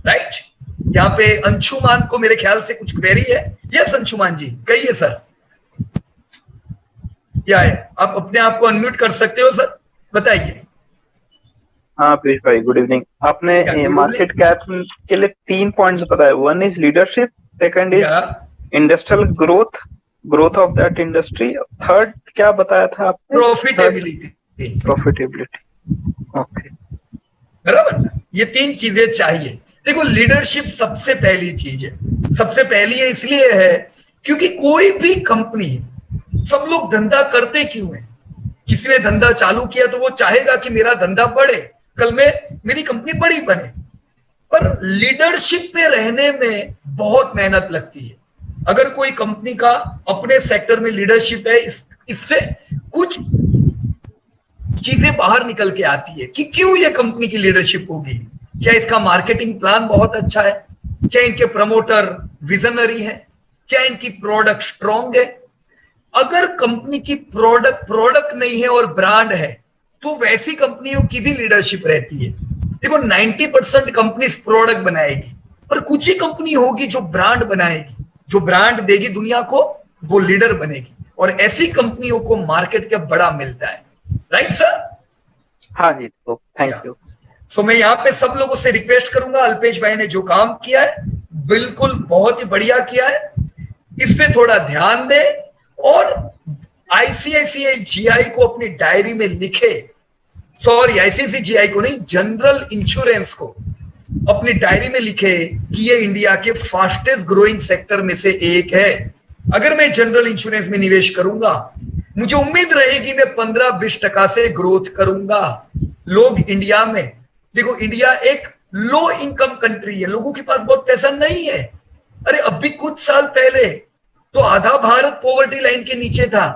[SPEAKER 1] राइट। यहाँ पे अंशुमान को मेरे ख्याल से कुछ क्वेरी है। यस अंशुमान जी कहिए सर। क्या है? आप अपने आप को अनम्यूट कर सकते हो सर, बताइए।
[SPEAKER 3] हाँ पीयूष भाई, गुड इवनिंग। आपने मार्केट कैप के लिए 3 पॉइंट्स बताए। 1 is leadership, second is industrial growth, growth of that industry, third क्या बताया था आपने?
[SPEAKER 1] प्रॉफिटेबिलिटी।
[SPEAKER 3] प्रॉफिटेबिलिटी, ओके
[SPEAKER 1] बराबर। ये 3 चीजें चाहिए। देखो लीडरशिप सबसे पहली चीज है, सबसे पहली है इसलिए है क्योंकि कोई भी कंपनी, सब लोग धंधा करते क्यों है? किसी ने धंधा चालू किया तो वो चाहेगा कि मेरा धंधा बढ़े, कल में मेरी कंपनी बड़ी बने, पर लीडरशिप पे रहने में बहुत मेहनत लगती है। अगर कोई कंपनी का अपने सेक्टर में लीडरशिप है, इससे कुछ चीजें बाहर निकल के आती है कि क्यों ये कंपनी की लीडरशिप होगी। क्या इसका मार्केटिंग प्लान बहुत अच्छा है? क्या इनके प्रमोटर विजनरी है? क्या इनकी प्रोडक्ट स्ट्रॉन्ग है? अगर कंपनी की प्रोडक्ट नहीं है और ब्रांड है, तो वैसी कंपनियों की भी लीडरशिप रहती है। देखो 90% कंपनी प्रोडक्ट बनाएगी, पर कुछ ही कंपनी होगी जो ब्रांड बनाएगी, जो ब्रांड देगी दुनिया को, वो लीडर बनेगी। और ऐसी कंपनियों को मार्केट का बड़ा मिलता है। Right sir?
[SPEAKER 3] हाँ जी, तो थैंक यू।
[SPEAKER 1] सो मैं यहाँ पे सब लोगों से रिक्वेस्ट करूंगा, अल्पेश भाई ने जो काम किया है बिल्कुल बहुत ही बढ़िया किया है, इस पे थोड़ा ध्यान दे और आईसीआईसीआई जीआई को अपनी डायरी में लिखे। सॉरी, आईसीआईसीआई को नहीं, जनरल इंश्योरेंस को अपनी डायरी में लिखे कि ये इंडिया के फास्टेस्ट ग्रोइंग सेक्टर में से एक है। अगर मैं जनरल इंश्योरेंस में निवेश करूंगा, मुझे उम्मीद रहेगी मैं 15-20% से ग्रोथ करूंगा। लोग इंडिया में, देखो इंडिया एक लो इनकम कंट्री है, लोगों के पास बहुत पैसा नहीं है। अरे अभी कुछ साल पहले तो आधा भारत पॉवर्टी लाइन के नीचे था।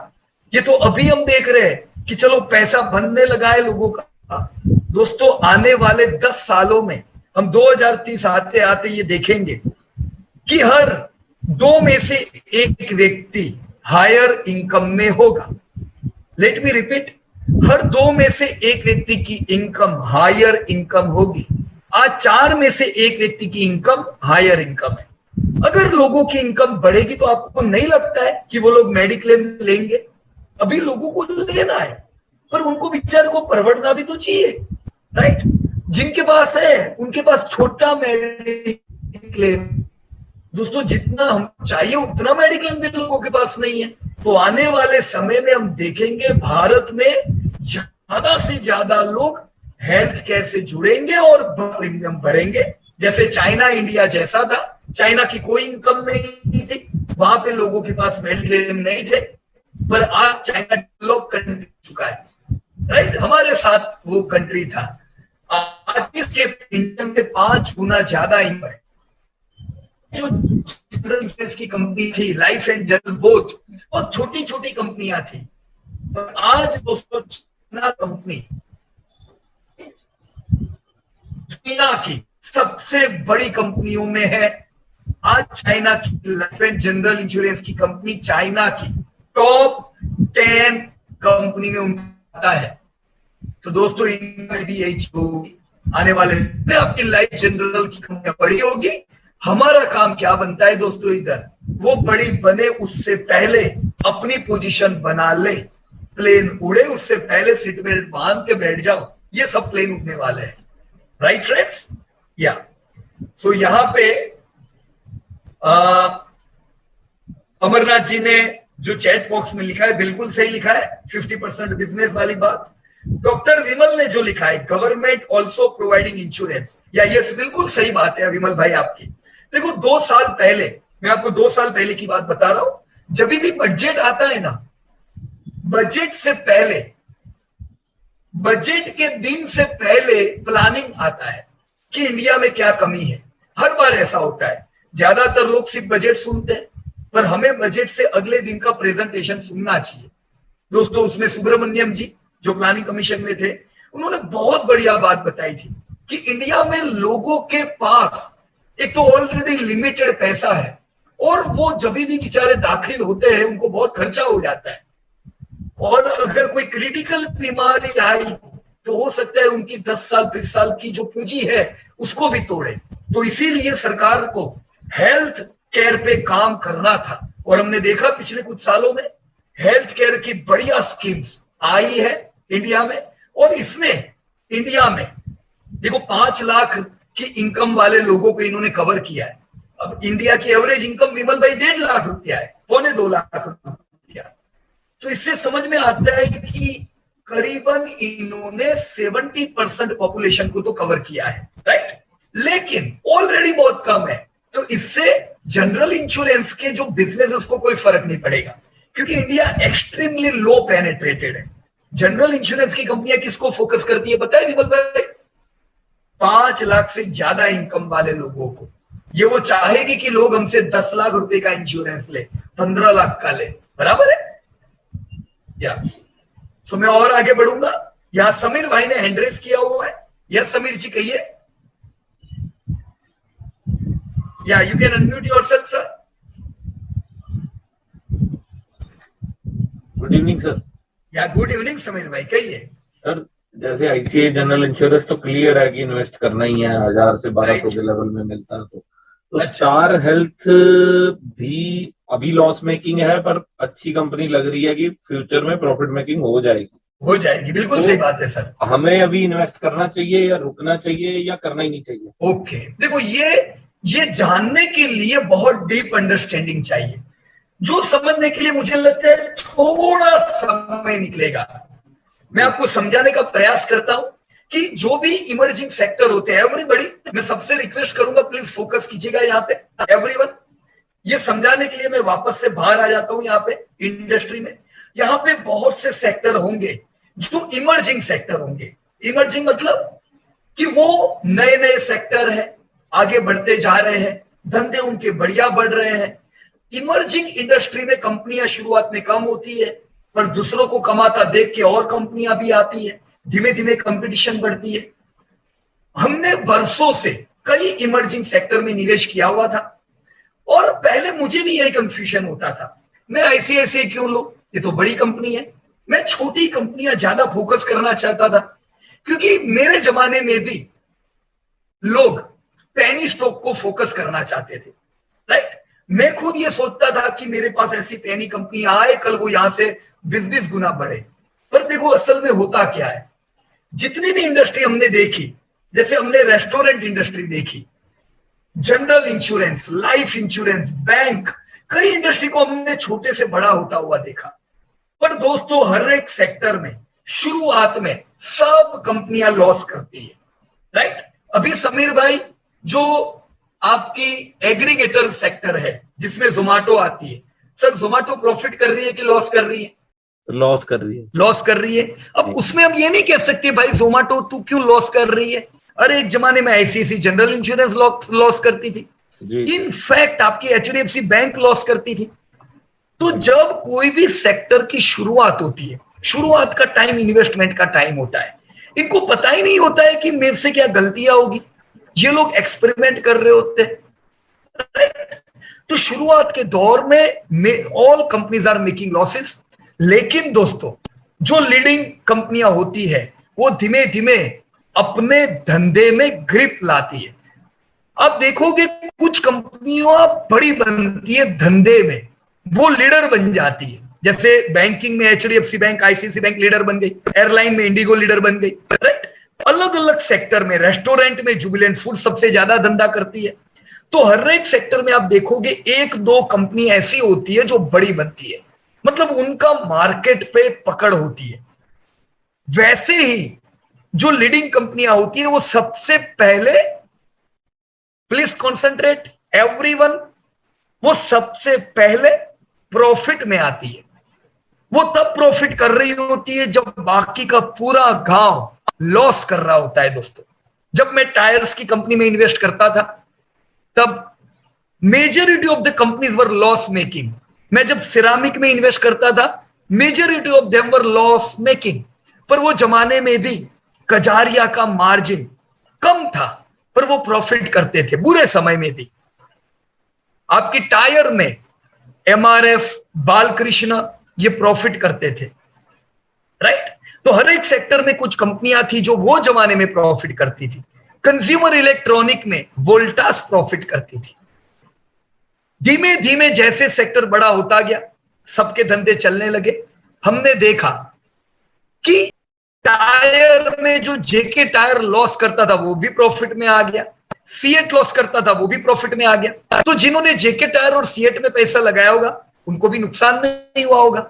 [SPEAKER 1] ये तो अभी हम देख रहे हैं कि चलो पैसा बनने लगा है लोगों का। दोस्तों आने वाले 10 सालों में हम 2030 आते आते ये देखेंगे कि हर 2 में से एक व्यक्ति हायर इनकम में होगा। लेट मी रिपीट, हर 2 में से एक व्यक्ति की इनकम हायर इनकम होगी। आज 4 में से एक व्यक्ति की इनकम हायर इनकम है। अगर लोगों की इनकम बढ़ेगी तो आपको नहीं लगता है कि वो लोग मेडिक्लेम लेंगे? अभी लोगों को लेना है, पर उनको बेचारे को परवड़ना भी तो चाहिए। राइट? जिनके पास है उनके पास छोटा मेडिक्लेम, दोस्तों जितना हम चाहिए उतना मेडिक्लेम भी लोगों के पास नहीं है। तो आने वाले समय में हम देखेंगे भारत में ज्यादा से ज्यादा लोग हेल्थ केयर से जुड़ेंगे और प्रीमियम भरेंगे। जैसे चाइना इंडिया जैसा था, चाइना की कोई इनकम नहीं थी, वहां पे लोगों के पास मेडिक्लेम नहीं थे, पर आज चाइना डेवलप कंट्री चुका है। राइट? हमारे साथ वो कंट्री था, आज इसके इंडिया में 5 गुना ज्यादा इनकम है। जो जनरल इंश्योरेंस की कंपनी थी, लाइफ एंड जनरल बोथ, बहुत छोटी छोटी कंपनियां थी, पर आज दोस्तों चाइना कंपनी दुनिया की सबसे बड़ी कंपनियों में है। आज चाइना की लाइफ एंड जनरल इंश्योरेंस की कंपनी चाइना की टॉप 10 कंपनी में उनका आता है। तो दोस्तों इंडिया में भी यही चीज होगी। आने वाले में आपकी लाइफ जनरल की कंपनियां बड़ी होगी। हमारा काम क्या बनता है दोस्तों, इधर वो बड़ी बने उससे पहले अपनी पोजीशन बना ले। प्लेन उड़े उससे पहले सीट बेल्ट बांध के बैठ जाओ, ये सब प्लेन उड़ने वाले हैं। Right friends? या सो यहां पे अमरनाथ जी ने जो चैट बॉक्स में लिखा है बिल्कुल सही लिखा है, 50% बिजनेस वाली बात। डॉक्टर विमल ने जो लिखा है गवर्नमेंट ऑल्सो प्रोवाइडिंग इंश्योरेंस, या ये बिल्कुल सही बात है विमल भाई आपकी। देखो 2 साल पहले, मैं आपको 2 साल पहले की बात बता रहा हूं, जब भी बजट आता है ना, बजट से पहले, बजट के दिन से पहले प्लानिंग आता है कि इंडिया में क्या कमी है। हर बार ऐसा होता है। ज्यादातर लोग सिर्फ बजट सुनते हैं, पर हमें बजट से अगले दिन का प्रेजेंटेशन सुनना चाहिए। दोस्तों उसमें सुब्रमण्यम जी जो प्लानिंग कमीशन में थे, उन्होंने बहुत बढ़िया बात बताई थी कि इंडिया में लोगों के पास एक तो ऑलरेडी लिमिटेड पैसा है, और वो जब भी बेचारे दाखिल होते हैं उनको बहुत खर्चा हो जाता है, और अगर कोई क्रिटिकल बीमारी आई तो हो सकता है उनकी 10 साल 20 साल की जो पूंजी है उसको भी तोड़े। तो इसीलिए सरकार को हेल्थ केयर पे काम करना था, और हमने देखा पिछले कुछ सालों में हेल्थ केयर की बढ़िया स्कीम्स आई है इंडिया में। और इसने इंडिया में देखो 5 लाख की इनकम वाले लोगों को इन्होंने कवर किया है। अब इंडिया की एवरेज इनकम विमल भाई 1.5 लाख रुपया है, 2.25 लाख रुपया। तो इससे समझ में आता है कि करीबन इन्होंने 70% पॉपुलेशन को तो कवर किया है। राइट? लेकिन ऑलरेडी बहुत कम है, तो इससे जनरल इंश्योरेंस के जो बिजनेस उसको कोई फर्क नहीं पड़ेगा, क्योंकि इंडिया एक्सट्रीमली लो पेनिट्रेटेड है। जनरल इंश्योरेंस की कंपनियां किसको फोकस करती है पता है विमल भाई? 5 लाख से ज्यादा इनकम वाले लोगों को। ये वो चाहेगी कि लोग हमसे 10 लाख रुपए का इंश्योरेंस ले, 15 लाख का ले, बराबर है या? सो मैं और आगे बढ़ूंगा। यहां समीर भाई ने हैंड रेज किया हुआ है। यस समीर जी कहिए। या you can unmute yourself sir.
[SPEAKER 4] Good evening sir.
[SPEAKER 1] या गुड इवनिंग समीर भाई कहिए।
[SPEAKER 4] सर जैसे आईसीआई जनरल इंश्योरेंस तो क्लियर है कि इन्वेस्ट करना ही है, 1000 से 1200 के लेवल में मिलता है तो
[SPEAKER 1] अच्छा।
[SPEAKER 4] स्टार हेल्थ भी अभी लॉस मेकिंग है, पर अच्छी कंपनी लग रही है कि फ्यूचर में प्रॉफिट मेकिंग हो जाएगी। बिल्कुल सही बात है सर। हमें अभी इन्वेस्ट करना चाहिए या रुकना चाहिए या करना ही नहीं चाहिए?
[SPEAKER 1] ओके देखो, ये जानने के लिए बहुत डीप अंडरस्टैंडिंग चाहिए, जो समझने के लिए मुझे लगता है थोड़ा समय निकलेगा। मैं आपको समझाने का प्रयास करता हूं कि जो भी इमर्जिंग सेक्टर होते हैं, एवरीबॉडी, मैं सबसे रिक्वेस्ट करूंगा प्लीज फोकस कीजिएगा यहाँ पे एवरीवन। ये समझाने के लिए मैं वापस से बाहर आ जाता हूं यहाँ पे इंडस्ट्री में। यहाँ पे बहुत से सेक्टर होंगे जो इमर्जिंग सेक्टर होंगे। इमर्जिंग मतलब कि वो नए नए सेक्टर है, आगे बढ़ते जा रहे हैं, धंधे उनके बढ़िया बढ़ रहे हैं। इमर्जिंग इंडस्ट्री में कंपनियां शुरुआत में कम होती है, पर दूसरों को कमाता देख के और कंपनियां भी आती है, धीमे धीमे कंपटीशन बढ़ती है। हमने वर्षों से कई इमर्जिंग सेक्टर में निवेश किया हुआ था, और पहले मुझे भी यही कंफ्यूजन होता था, मैं आईसीआईसीआई क्यों लूं, ये तो बड़ी कंपनी है। मैं छोटी कंपनियां ज्यादा फोकस करना चाहता था, क्योंकि मेरे जमाने में भी लोग पेनी स्टॉक को फोकस करना चाहते थे, राइट। मैं खुद ये सोचता था कि मेरे पास ऐसी पेनी कंपनी आए, कल वो यहां से 20-20 गुना बढ़े। पर देखो असल में होता क्या है, जितनी भी इंडस्ट्री हमने देखी, जैसे हमने रेस्टोरेंट इंडस्ट्री देखी, general insurance, life insurance, bank, कई इंडस्ट्री को हमने छोटे से बड़ा होता हुआ देखा। पर दोस्तों हर एक सेक्टर में शुरुआत में सब कंपनियां लॉस करती है, राइट। अभी समीर भाई जो आपकी एग्रीगेटर सेक्टर है जिसमें जोमेटो आती है, सर जोमेटो प्रॉफिट कर रही है कि लॉस कर रही है?
[SPEAKER 4] लॉस कर रही है।
[SPEAKER 1] लॉस कर रही है। अब उसमें हम ये नहीं कह सकते भाई जोमेटो तू क्यों लॉस कर रही है। अरे एक जमाने में आईसीआईसीआई जनरल इंश्योरेंस लॉस करती थी, इनफैक्ट आपकी एचडीएफसी बैंक लॉस करती थी। तो जब कोई भी सेक्टर की शुरुआत होती है, शुरुआत का टाइम इन्वेस्टमेंट का टाइम होता है, इनको पता ही नहीं होता है कि मेरे से क्या गलतियां होगी। ये लोग एक्सपेरिमेंट कर रहे होते हैं। तो शुरुआत के दौर में all companies are making losses. लेकिन दोस्तों जो लीडिंग कंपनियां होती है वो धीमे धीमे अपने धंधे में ग्रिप लाती है। आप देखोगे कुछ कंपनियां बड़ी बनती है धंधे में, वो लीडर बन जाती है। जैसे बैंकिंग में HDFC bank, ICICI bank leader बन गई, एयरलाइन में इंडिगो लीडर बन गई, राइट। अलग अलग सेक्टर में, रेस्टोरेंट में जुबिलेंट फूड सबसे ज्यादा धंधा करती है। तो हर एक सेक्टर में आप देखोगे एक दो कंपनी ऐसी होती है जो बड़ी बनती है, मतलब उनका मार्केट पे पकड़ होती है। वैसे ही जो लीडिंग कंपनियां होती है वो सबसे पहले, प्लीज कॉन्सेंट्रेट एवरीवन, वो सबसे पहले प्रॉफिट में आती है। वो तब प्रॉफिट कर रही होती है जब बाकी का पूरा गांव लॉस कर रहा होता है। दोस्तों जब मैं टायर्स की कंपनी में इन्वेस्ट करता था तब majority of the companies were loss making. मैं जब सिरामिक में इन्वेस्ट करता था majority of them were loss making. पर वो जमाने में भी कजारिया का मार्जिन कम था, पर वो प्रॉफिट करते थे बुरे समय में भी। आपकी टायर में एमआरएफ, बालकृष्ण, ये प्रॉफिट करते थे, राइट। तो हर एक सेक्टर में कुछ कंपनियां थी जो वो जमाने में प्रॉफिट करती थी। कंज्यूमर इलेक्ट्रॉनिक में वोल्टास प्रॉफिट करती थी। धीमे धीमे जैसे सेक्टर बड़ा होता गया, सबके धंधे चलने लगे। हमने देखा कि टायर में जो जेके टायर लॉस करता था वो भी प्रॉफिट में आ गया, सीएट लॉस करता था वो भी प्रॉफिट में आ गया। तो जिन्होंने जेके टायर और सीएट में पैसा लगाया होगा उनको भी नुकसान नहीं हुआ होगा।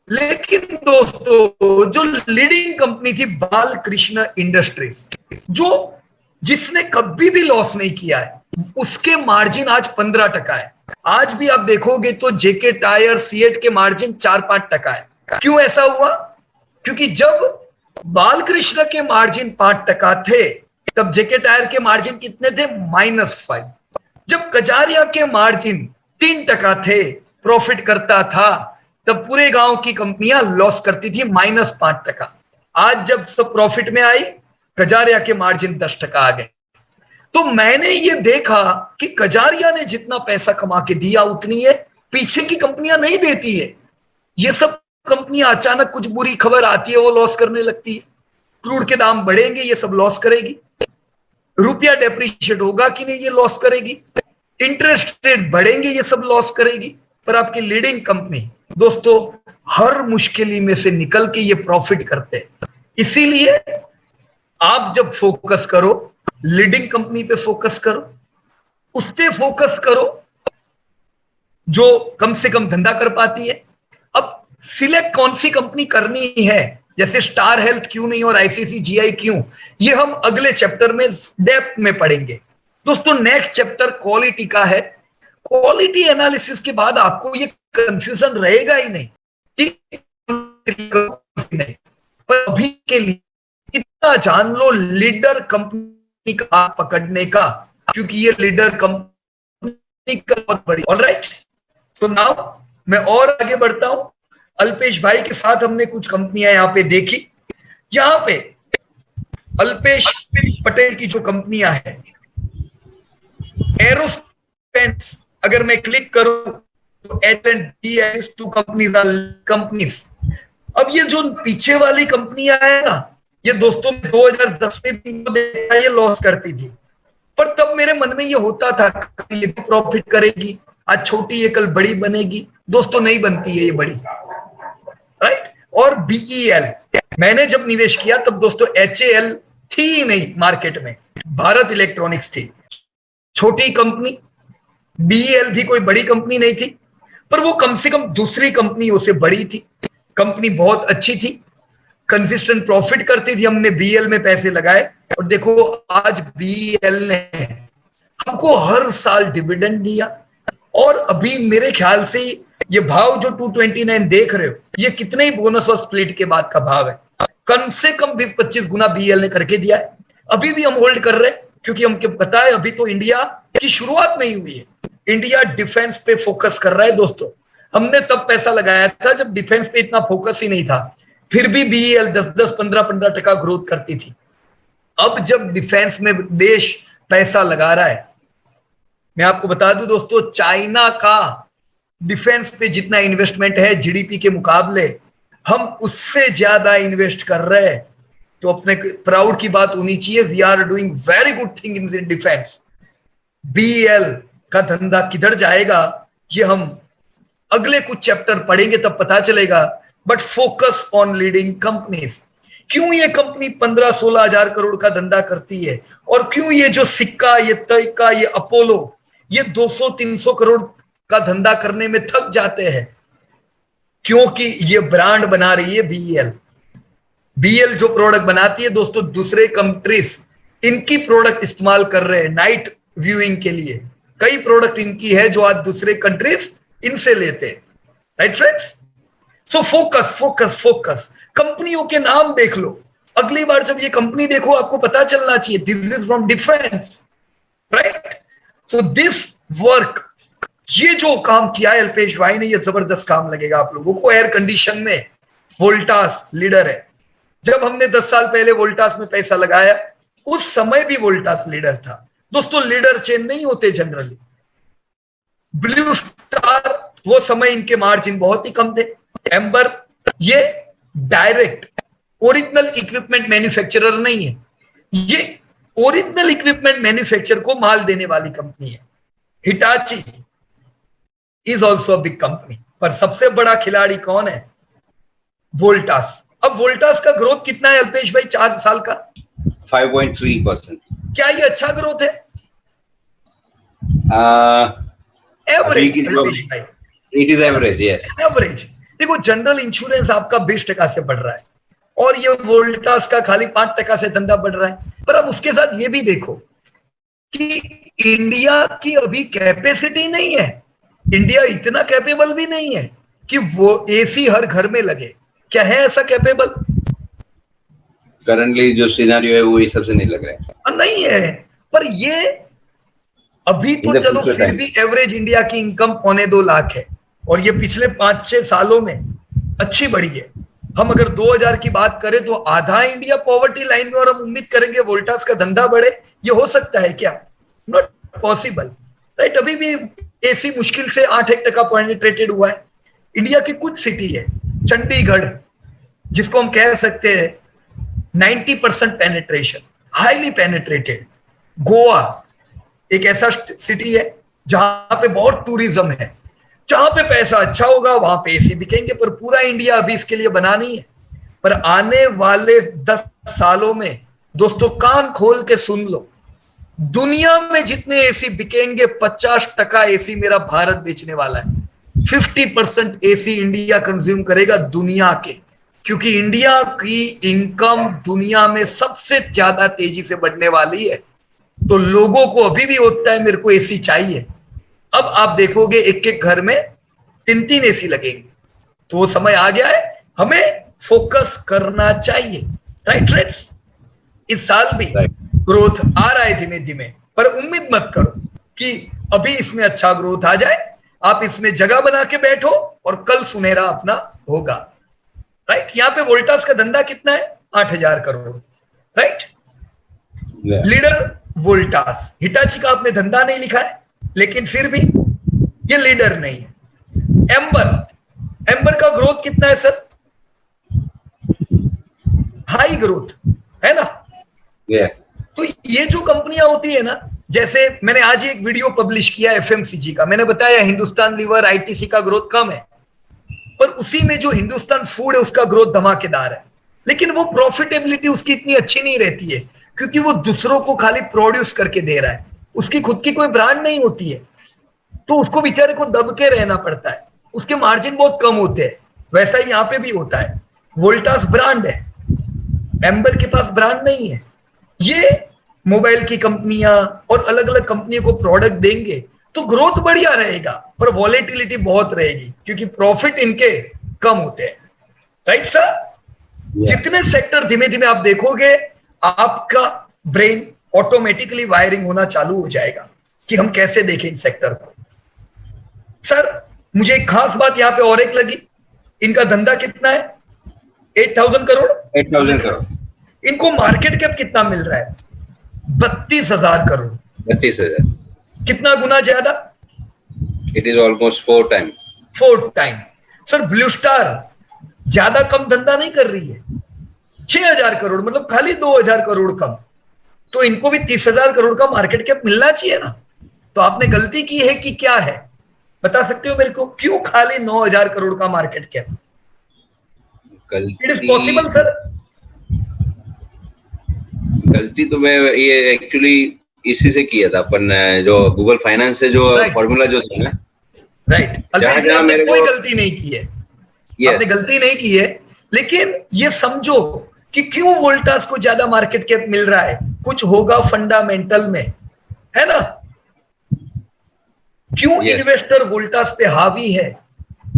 [SPEAKER 1] लेकिन दोस्तों जो लीडिंग कंपनी थी बालकृष्ण इंडस्ट्रीज, जो जिसने कभी भी लॉस नहीं किया है, उसके मार्जिन आज 15% है। आज भी आप देखोगे तो जेके टायर, सीएट के मार्जिन 4-5% है। क्यों ऐसा हुआ? क्योंकि जब बालकृष्ण के मार्जिन 5% थे तब जेके टायर के मार्जिन कितने थे? -5। जब कजारिया के मार्जिन 3% थे, प्रॉफिट करता था, तब पूरे गांव की कंपनियां लॉस करती थी, -5%। आज जब सब प्रॉफिट में आई, कजारिया के मार्जिन 10% आ गए। तो मैंने ये देखा कि कजारिया ने जितना पैसा कमा के दिया उतनी है पीछे की कंपनियां नहीं देती है। ये सब कंपनियां अचानक कुछ बुरी खबर आती है, वो लॉस करने लगती है। क्रूड के दाम बढ़ेंगे, ये सब लॉस करेगी। रुपया डेप्रिशिएट होगा कि नहीं, ये लॉस करेगी। इंटरेस्ट रेट बढ़ेंगे, ये सब लॉस करेगी। पर आपकी लीडिंग कंपनी दोस्तों हर मुश्किल में से निकल के ये प्रॉफिट करते हैं। इसीलिए आप जब फोकस करो, लीडिंग कंपनी पे फोकस करो, उस पे फोकस करो जो कम से कम धंधा कर पाती है। अब सिलेक्ट कौन सी कंपनी करनी है, जैसे स्टार हेल्थ क्यों नहीं और आईसीसीजीआई क्यों, ये हम अगले चैप्टर में डेप्थ में पढ़ेंगे। दोस्तों नेक्स्ट चैप्टर क्वालिटी का है। क्वालिटी एनालिसिस के बाद आपको ये कंफ्यूजन रहेगा ही नहीं नहीं, पर अभी के लिए इतना जान लो लीडर कंपनी का पकड़ने का, क्योंकि ये लीडर कंपनी का बहुत बड़ी। ऑलराइट, तो नाउ मैं और आगे बढ़ता हूं। अल्पेश भाई के साथ हमने कुछ कंपनियां यहां पे देखी। यहां पे अल्पेश पटेल की जो कंपनियां हैं, एरोस्पेस, अगर मैं क्लिक करूं तो H&D टू कंपनीज। अब ये जो पीछे वाली कंपनियां है ना, ये दोस्तों 2010 में भी देखा ये लॉस करती थी, पर तब मेरे मन में ये होता था ये प्रॉफिट करेगी, आज छोटी ये कल बड़ी बनेगी। दोस्तों नहीं बनती है ये बड़ी, राइट। और BEL मैंने जब निवेश किया तब दोस्तों HAL थी ही नहीं मार्केट में, भारत इलेक्ट्रॉनिक्स थी, छोटी कंपनी। BEL भी कोई बड़ी कंपनी नहीं थी, पर वो कम से कम दूसरी कंपनियों से बड़ी थी। कंपनी बहुत अच्छी थी, कंसिस्टेंट प्रॉफिट करती थी। हमने BEL में पैसे लगाए और देखो आज BEL ने हमको हर साल डिविडेंड दिया। और अभी मेरे ख्याल से ये भाव जो 229 देख रहे हो, ये कितने ही बोनस और स्प्लिट के बाद का भाव है। कम से कम 20-25 गुना BEL ने करके दिया है। अभी भी हम होल्ड कर रहे हैं क्योंकि हमको पता है अभी तो इंडिया की शुरुआत नहीं हुई है। इंडिया डिफेंस पे फोकस कर रहा है दोस्तों। हमने तब पैसा लगाया था जब डिफेंस पे इतना फोकस ही नहीं था, फिर भी BEL 10-10, 15-15% ग्रोथ करती थी। अब जब डिफेंस में देश पैसा लगा रहा है, मैं आपको बता दूं दोस्तों, चाइना का डिफेंस पे जितना इन्वेस्टमेंट है जीडीपी के मुकाबले, हम उससे ज्यादा इन्वेस्ट कर रहे हैं। तो अपने प्राउड की बात होनी चाहिए, we are doing very good thing in defence. BEL का धंधा किधर जाएगा ये हम अगले कुछ चैप्टर पढ़ेंगे तब पता चलेगा। But focus on leading companies. क्यों ये कंपनी 15-16 हजार करोड़ का धंधा करती है, और क्यों ये जो सिक्का, ये तैका, ये अपोलो, ये 200-300 करोड़ का धंधा करने में थक जाते हैं? क्योंकि ये ब्रांड बना रही है BEL। BEL जो प्रोडक्ट बनाती है दोस्तों, दूसरे कंट्रीज इनकी प्रोडक्ट इस्तेमाल कर रहे हैं नाइट व्यूइंग के लिए। कई प्रोडक्ट इनकी है जो आज दूसरे कंट्रीज इनसे लेते हैं, right friends. So focus focus focus. कंपनियों के नाम देख लो, अगली बार जब ये कंपनी देखो आपको पता चलना चाहिए this is from defence, right. So this work, ये जो काम किया है अल्पेश भाई ने, ये जबरदस्त काम लगेगा आप लोगों को। एयर कंडीशन में वोल्टास लीडर है। जब हमने 10 साल पहले वोल्टास में पैसा लगाया, उस समय भी वोल्टास लीडर था दोस्तों। लीडर चेंज नहीं होते जनरली। ब्लू स्टार, वो समय इनके मार्जिन बहुत ही कम थे। एम्बर, ये डायरेक्ट ओरिजिनल इक्विपमेंट मैन्युफैक्चरर नहीं है, ये ओरिजिनल इक्विपमेंट मैन्युफैक्चर को माल देने वाली कंपनी है। Hitachi is also big company, पर सबसे बड़ा खिलाड़ी कौन है? वोल्टास। अब वोल्टास का ग्रोथ कितना है अल्पेश भाई 4 साल का?
[SPEAKER 2] 5.3%।
[SPEAKER 1] क्या ये अच्छा ग्रोथ है?
[SPEAKER 2] Average, it is average, yes
[SPEAKER 1] average. देखो जनरल इंश्योरेंस आपका 20% से बढ़ रहा है और ये वोल्टास का खाली 5% से धंधा बढ़ रहा है। पर अब उसके साथ ये भी देखो कि इंडिया की अभी कैपेसिटी नहीं है, इंडिया इतना कैपेबल भी नहीं है कि वो AC हर घर में लगे। क्या है ऐसा कैपेबल?
[SPEAKER 2] करंटली जो सिनेरियो है वो इस सबसे नहीं लग रहा है।
[SPEAKER 1] नहीं है, पर ये अभी तो चलो फिर भी एवरेज इंडिया की इनकम 1.25 लाख है और ये पिछले 5-6 सालों में अच्छी बढ़ी है। हम अगर 2000 की बात करें तो आधा इंडिया पॉवर्टी लाइन में, और हम उम्मीद करेंगे वोल्टास का धंधा बढ़े, ये हो सकता है क्या? Not possible, right. अभी भी एसी मुश्किल से 8% पेनिट्रेटेड हुआ है। इंडिया की कुछ सिटी है, चंडीगढ़ जिसको हम कह सकते हैं 90% पेनिट्रेशन, हाईली पेनिट्रेटेड। गोवा एक ऐसा सिटी है जहां पे बहुत टूरिज्म है, जहां पे पैसा अच्छा होगा वहां पे एसी बिकेंगे, पर पूरा इंडिया अभी इसके लिए बना नहीं है। पर आने वाले 10 सालों में दोस्तों कान खोल के सुन लो, दुनिया में जितने एसी बिकेंगे 50% एसी मेरा भारत बेचने वाला है। 50% एसी इंडिया कंज्यूम करेगा दुनिया के, क्योंकि इंडिया की इनकम दुनिया में सबसे ज्यादा तेजी से बढ़ने वाली है। तो लोगों को अभी भी होता है मेरे को एसी चाहिए। अब आप देखोगे एक एक घर में 3-3 एसी लगेंगे। तो वो समय आ गया है, हमें फोकस करना चाहिए, राइट फ्रेंड्स। इस साल भी ग्रोथ आ रहा है धीमे धीमे, पर उम्मीद मत करो कि अभी इसमें अच्छा ग्रोथ आ जाए। आप इसमें जगह बना के बैठो और कल सुनहरा अपना होगा, राइट। यहाँ पे वोल्टास का धंधा कितना है? 8,000 crore, right. Leader Voltas, Hitachi का आपने धंधा नहीं लिखा है, लेकिन फिर भी ये लीडर नहीं है। एम्बर का ग्रोथ कितना है सर? हाई ग्रोथ है ना। तो ये जो कंपनियां होती है ना, जैसे मैंने आज एक वीडियो पब्लिश किया एफएमसीजी का, मैंने बताया हिंदुस्तान लीवर आईटीसी का ग्रोथ कम है, पर उसी में जो हिंदुस्तान फूड है उसका ग्रोथ धमाकेदार है। लेकिन वो प्रॉफिटेबिलिटी उसकी इतनी अच्छी नहीं रहती है, क्योंकि वो दूसरों को खाली प्रोड्यूस करके दे रहा है, उसकी खुद की कोई ब्रांड नहीं होती है, तो उसको बेचारे को दब के रहना पड़ता है, उसके मार्जिन बहुत कम होते हैं। वैसा ही यहाँ पे भी होता है। वोल्टास ब्रांड है, एम्बर के पास ब्रांड नहीं है। ये मोबाइल की कंपनियां और अलग अलग कंपनियों को प्रोडक्ट देंगे तो ग्रोथ बढ़िया रहेगा, पर वॉलेटिलिटी बहुत रहेगी, क्योंकि प्रॉफिट इनके कम होते हैं, राइट सर। जितने सेक्टर धीमे धीमे आप देखोगे, आपका ब्रेन ऑटोमेटिकली वायरिंग होना चालू हो जाएगा कि हम कैसे देखें इन सेक्टर को। सर मुझे एक खास बात यहाँ पे और एक लगी, इनका धंधा कितना है? 8,000 करोड़।
[SPEAKER 2] 8,000 करोड़।
[SPEAKER 1] इनको मार्केट कैप कितना मिल रहा है? 32,000 करोड़।
[SPEAKER 2] 32,000।
[SPEAKER 1] कितना गुना ज्यादा?
[SPEAKER 2] It is almost 4 time.
[SPEAKER 1] Sir blue star ज्यादा कम धंधा नहीं कर रही है, 6,000 करोड़, मतलब खाली 2,000 करोड़ कम। तो इनको भी 30,000 करोड़ का मार्केट कैप मिलना चाहिए ना। तो आपने गलती की है कि क्या है, बता सकते हो मेरे को? क्यों खाली 9,000 करोड़ का market cap? It is possible sir.
[SPEAKER 2] गलती तो मैं ये एक्चुअली इसी से किया था अपन, जो गूगल फाइनेंस से जो फॉर्मूला जो था ना,
[SPEAKER 1] राइट।
[SPEAKER 2] जहां मेरे
[SPEAKER 1] कोई गलती नहीं की है, आपने गलती नहीं की है, लेकिन ये समझो कि क्यों वोल्टास को ज्यादा मार्केट कैप मिल रहा है। कुछ होगा फंडामेंटल में, है ना। क्यों इन्वेस्टर वोल्टास पे हावी है,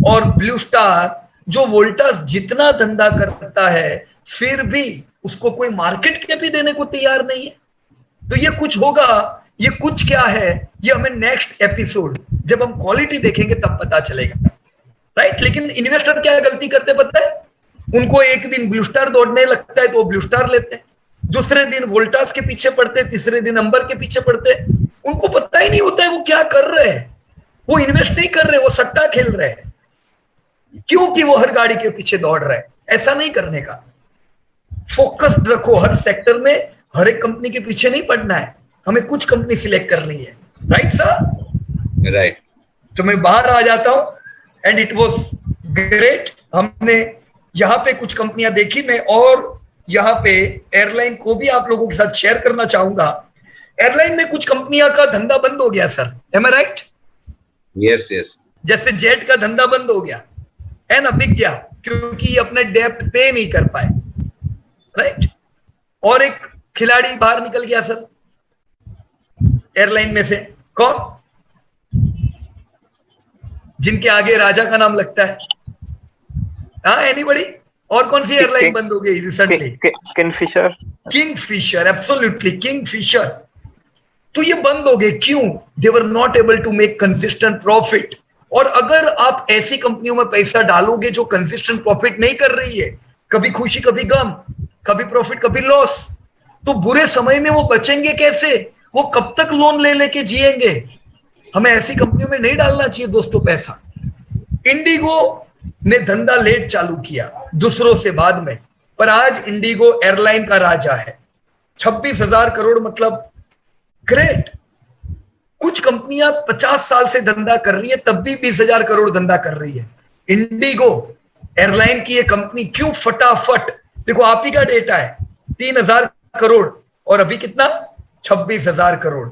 [SPEAKER 1] और ब्लू स्टार जो वोल्टास जितना धंधा करता है फिर भी उसको कोई मार्केट कैप ही देने को तैयार नहीं है। तो ये कुछ होगा, ये कुछ क्या है, ये हमें नेक्स्ट एपिसोड जब हम क्वालिटी देखेंगे तब पता चलेगा, राइट। लेकिन इन्वेस्टर क्या गलती करते पता है? उनको एक दिन ब्लू स्टार दौड़ने लगता है तो वो ब्लू स्टार लेते हैं, दूसरे दिन वोल्टास के पीछे पड़ते, तीसरे दिन अंबर के पीछे पड़ते। उनको पता ही नहीं होता है वो क्या कर रहे हैं। वो इन्वेस्ट नहीं कर रहे, वो सट्टा खेल रहे हैं, क्योंकि वो हर गाड़ी के पीछे दौड़ रहे हैं। ऐसा नहीं करने का, फोकस्ड रखो हर सेक्टर में, हर एक कंपनी के पीछे नहीं पड़ना है, हमें कुछ कंपनी सिलेक्ट करनी है, राइट सर।
[SPEAKER 2] राइट।
[SPEAKER 1] तो मैं बाहर आ जाता हूं, एंड इट वाज ग्रेट। हमने यहाँ पे कुछ कंपनियां देखी, मैं और यहाँ पे एयरलाइन को भी आप लोगों के साथ शेयर करना चाहूंगा। एयरलाइन में कुछ कंपनियां का धंधा बंद हो गया सर, एम आई राइट?
[SPEAKER 2] Yes yes.
[SPEAKER 1] जैसे जेट का धंधा बंद हो गया है ना, बिक गया, क्योंकि अपने डेप्ट पे नहीं कर पाए, राइट। और एक खिलाड़ी बाहर निकल गया सर एयरलाइन में से, कौन? जिनके आगे राजा का नाम लगता है, हाँ एनीबडी? और कौन सी एयरलाइन बंद हो गई recently?
[SPEAKER 3] Kingfisher.
[SPEAKER 1] Kingfisher, absolutely Kingfisher. तो ये बंद हो गए, क्यों? They were not able to make consistent profit. और अगर आप ऐसी कंपनियों में पैसा डालोगे जो कंसिस्टेंट प्रॉफिट नहीं कर रही है, कभी खुशी कभी गम, कभी प्रॉफिट कभी लॉस, तो बुरे समय में वो बचेंगे कैसे? वो कब तक लोन ले लेके जिएंगे? हमें ऐसी कंपनियों में नहीं डालना चाहिए दोस्तों पैसा। इंडिगो ने धंधा लेट चालू किया दूसरों से बाद में, पर आज इंडिगो एयरलाइन का राजा है। 26,000 करोड़ मतलब ग्रेट। कुछ कंपनियां 50 साल से धंधा कर रही है, तब भी 20,000 करोड़ धंधा कर रही है। इंडिगो एयरलाइन की ये कंपनी क्यों फटाफट, देखो आप ही का डेटा है, 3,000 करोड़ और अभी कितना, 26,000 करोड़।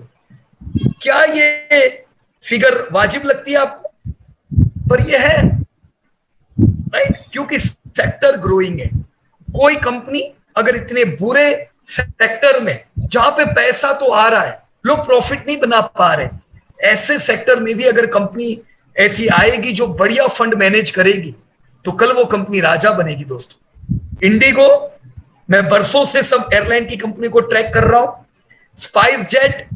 [SPEAKER 1] क्या ये फिगर वाजिब लगती है आपको? पर ये है, राइट, क्योंकि सेक्टर ग्रोइंग है। कोई कंपनी अगर इतने बुरे सेक्टर में, जहां पे पैसा तो आ रहा है, लोग प्रॉफिट नहीं बना पा रहे, ऐसे सेक्टर में भी अगर कंपनी ऐसी आएगी जो बढ़िया फंड मैनेज करेगी, तो कल वो कंपनी राजा बनेगी दोस्तों। इंडिगो, मैं बरसों से सब एयरलाइन की कंपनी को ट्रैक कर रहा हूं। स्पाइस जेट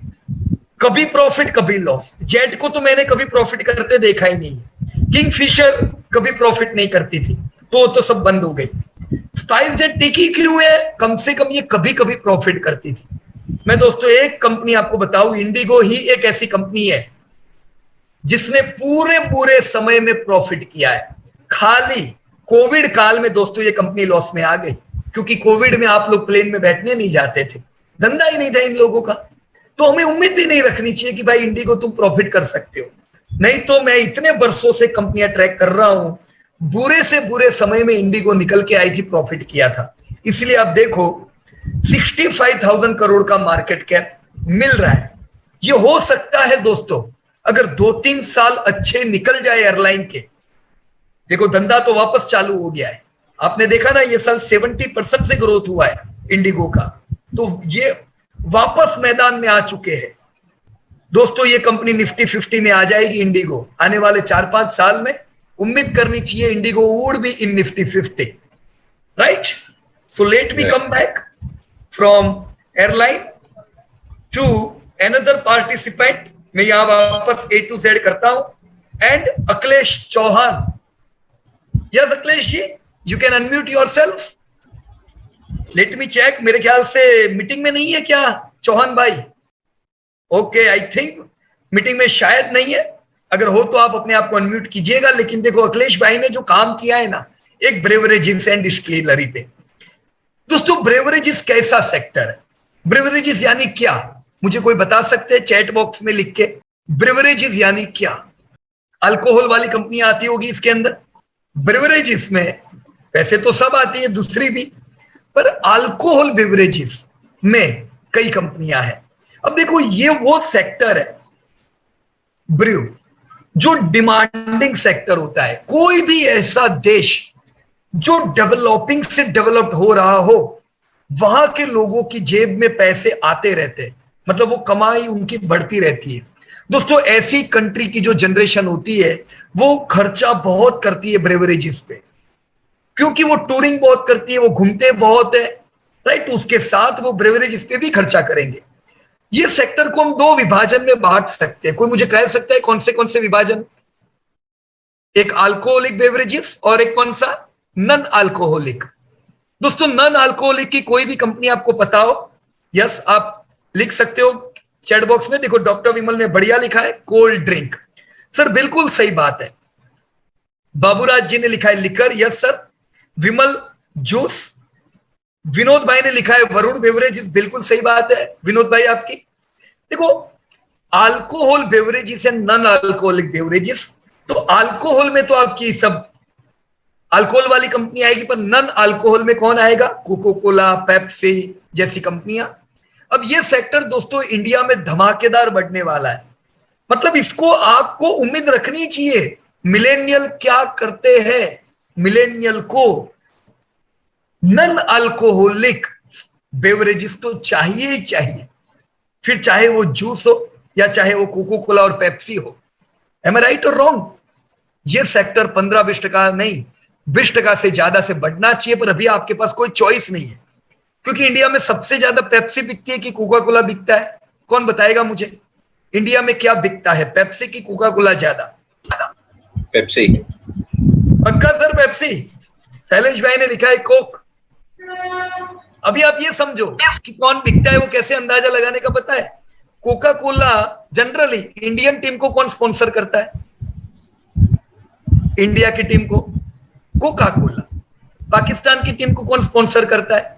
[SPEAKER 1] कभी प्रॉफिट कभी लॉस, जेट को तो मैंने कभी प्रॉफिट करते देखा ही नहीं। किंगफिशर कभी प्रॉफिट नहीं करती थी, तो सब बंद हो गई। स्पाइस जेट टिकी क्यों है? कम से कम ये कभी कभी प्रॉफिट करती थी। मैं दोस्तों एक कंपनी आपको बताऊं, इंडिगो ही एक ऐसी कंपनी है जिसने पूरे पूरे समय में प्रॉफिट किया है। खाली कोविड काल में दोस्तों ये कंपनी लॉस में आ गई, क्योंकि कोविड में आप लोग प्लेन में बैठने नहीं जाते थे, धंधा ही नहीं था इन लोगों का। तो हमें उम्मीद भी नहीं रखनी चाहिए कि भाई इंडिगो तुम प्रॉफिट कर सकते हो। नहीं तो मैं इतने बरसों से कंपनियां ट्रैक कर रहा हूं, बुरे से बुरे समय में इंडिगो निकल के आई थी, प्रॉफिट किया था। इसलिए आप देखो 65,000 करोड़ का मार्केट कैप मिल रहा है। ये हो सकता है दोस्तों अगर 2-3 साल अच्छे निकल जाए एयरलाइन के। देखो धंधा तो वापस चालू हो गया है, आपने देखा ना, ये साल 70% से ग्रोथ हुआ है इंडिगो का, तो ये वापस मैदान में आ चुके हैं दोस्तों। ये कंपनी निफ्टी 50 में आ जाएगी इंडिगो आने वाले 4-5 साल में। उम्मीद करनी चाहिए Indigo would be in Nifty 50, right? So let me come back from airline to another participant. मैं यहां वापस A to Z करता हूं, and Akhilesh Chauhan. Yes Akhilesh ji, you can unmute yourself. Let me check, मेरे ख्याल से मीटिंग में नहीं है क्या चौहान भाई? ओके, आई थिंक मीटिंग में शायद नहीं है। अगर हो तो आप अपने आप को अनम्यूट कीजिएगा। लेकिन देखो अखिलेश भाई ने जो काम किया है ना, एक ब्रेवरेजेस एंड डिस्टिलरी पे। दोस्तों ब्रेवरेजेस कैसा सेक्टर है? ब्रेवरेजेस यानी क्या, मुझे कोई बता सकते हैं चैट बॉक्स में लिख के? ब्रेवरेजेस यानी क्या? अल्कोहल वाली कंपनियां आती होगी इसके अंदर। ब्रेवरेजेस में वैसे तो सब आती है, दूसरी भी, पर अल्कोहल बेवरेजेस में कई कंपनियां हैं। अब देखो ये वो सेक्टर है ब्रू जो डिमांडिंग सेक्टर होता है। कोई भी ऐसा देश जो डेवलपिंग से डेवलप्ड हो रहा हो, वहां के लोगों की जेब में पैसे आते रहते, मतलब वो कमाई उनकी बढ़ती रहती है। दोस्तों ऐसी कंट्री की जो जनरेशन होती है वो खर्चा बहुत करती है ब्रेवरेजेस पे, क्योंकि वो टूरिंग बहुत करती है, वो घूमते बहुत है, राइट? उसके साथ वो ब्रेवरेजेस पे भी खर्चा करेंगे। ये सेक्टर को हम 2 विभाजन में बांट सकते हैं। कोई मुझे कह सकता है कौन से विभाजन? एक अल्कोहलिक बेवरेजेस और एक कौन सा? Non alcoholic. दोस्तों नॉन अल्कोहलिक की कोई भी कंपनी आपको पता हो? यस आप लिख सकते हो चैट बॉक्स में। देखो डॉक्टर विमल ने बढ़िया लिखा है कोल्ड ड्रिंक। सर बिल्कुल सही बात है। बाबूराज जी ने लिखा है लिकर, यस सर। विमल जूस। विनोद भाई ने लिखा है वरुण बेवरेजेस, बिल्कुल सही बात है विनोद भाई आपकी। देखो alcohol beverages and non alcoholic beverages, तो अल्कोहल में तो आपकी सब अल्कोहल वाली कंपनी आएगी, पर नॉन अल्कोहल में कौन आएगा? कोको कोला, पेप्सी जैसी कंपनियां। अब ये सेक्टर दोस्तों इंडिया में धमाकेदार बढ़ने वाला है, मतलब इसको आपको उम्मीद रखनी चाहिए। मिलेनियल क्या करते हैं? मिलेनियल को नॉन अल्कोहलिक बेवरेजेस तो चाहिए ही चाहिए, फिर चाहे वो जूस हो या चाहे वो कोको कोला और पेप्सी हो। एम आई राइट और रॉन्ग? ये सेक्टर 15-20% नहीं, 20% से ज्यादा से बढ़ना चाहिए, पर अभी आपके पास कोई चॉइस नहीं है, क्योंकि इंडिया में सबसे ज्यादा पेप्सी बिकती है कि कोका कोला बिकता है? कौन बताएगा मुझे, इंडिया में क्या बिकता है, पेप्सी की कोका कोला ज्यादा?
[SPEAKER 2] पेप्सी।
[SPEAKER 1] पक्का सर पेप्सी? शैलेश भाई ने लिखा है कोक। अभी आप ये समझो कि कौन बिकता है, वो कैसे अंदाजा लगाने का पता है? Coca Cola generally Indian team को कौन स्पॉन्सर करता है? इंडिया की टीम को कोका कोला। पाकिस्तान की टीम को कौन स्पॉन्सर करता है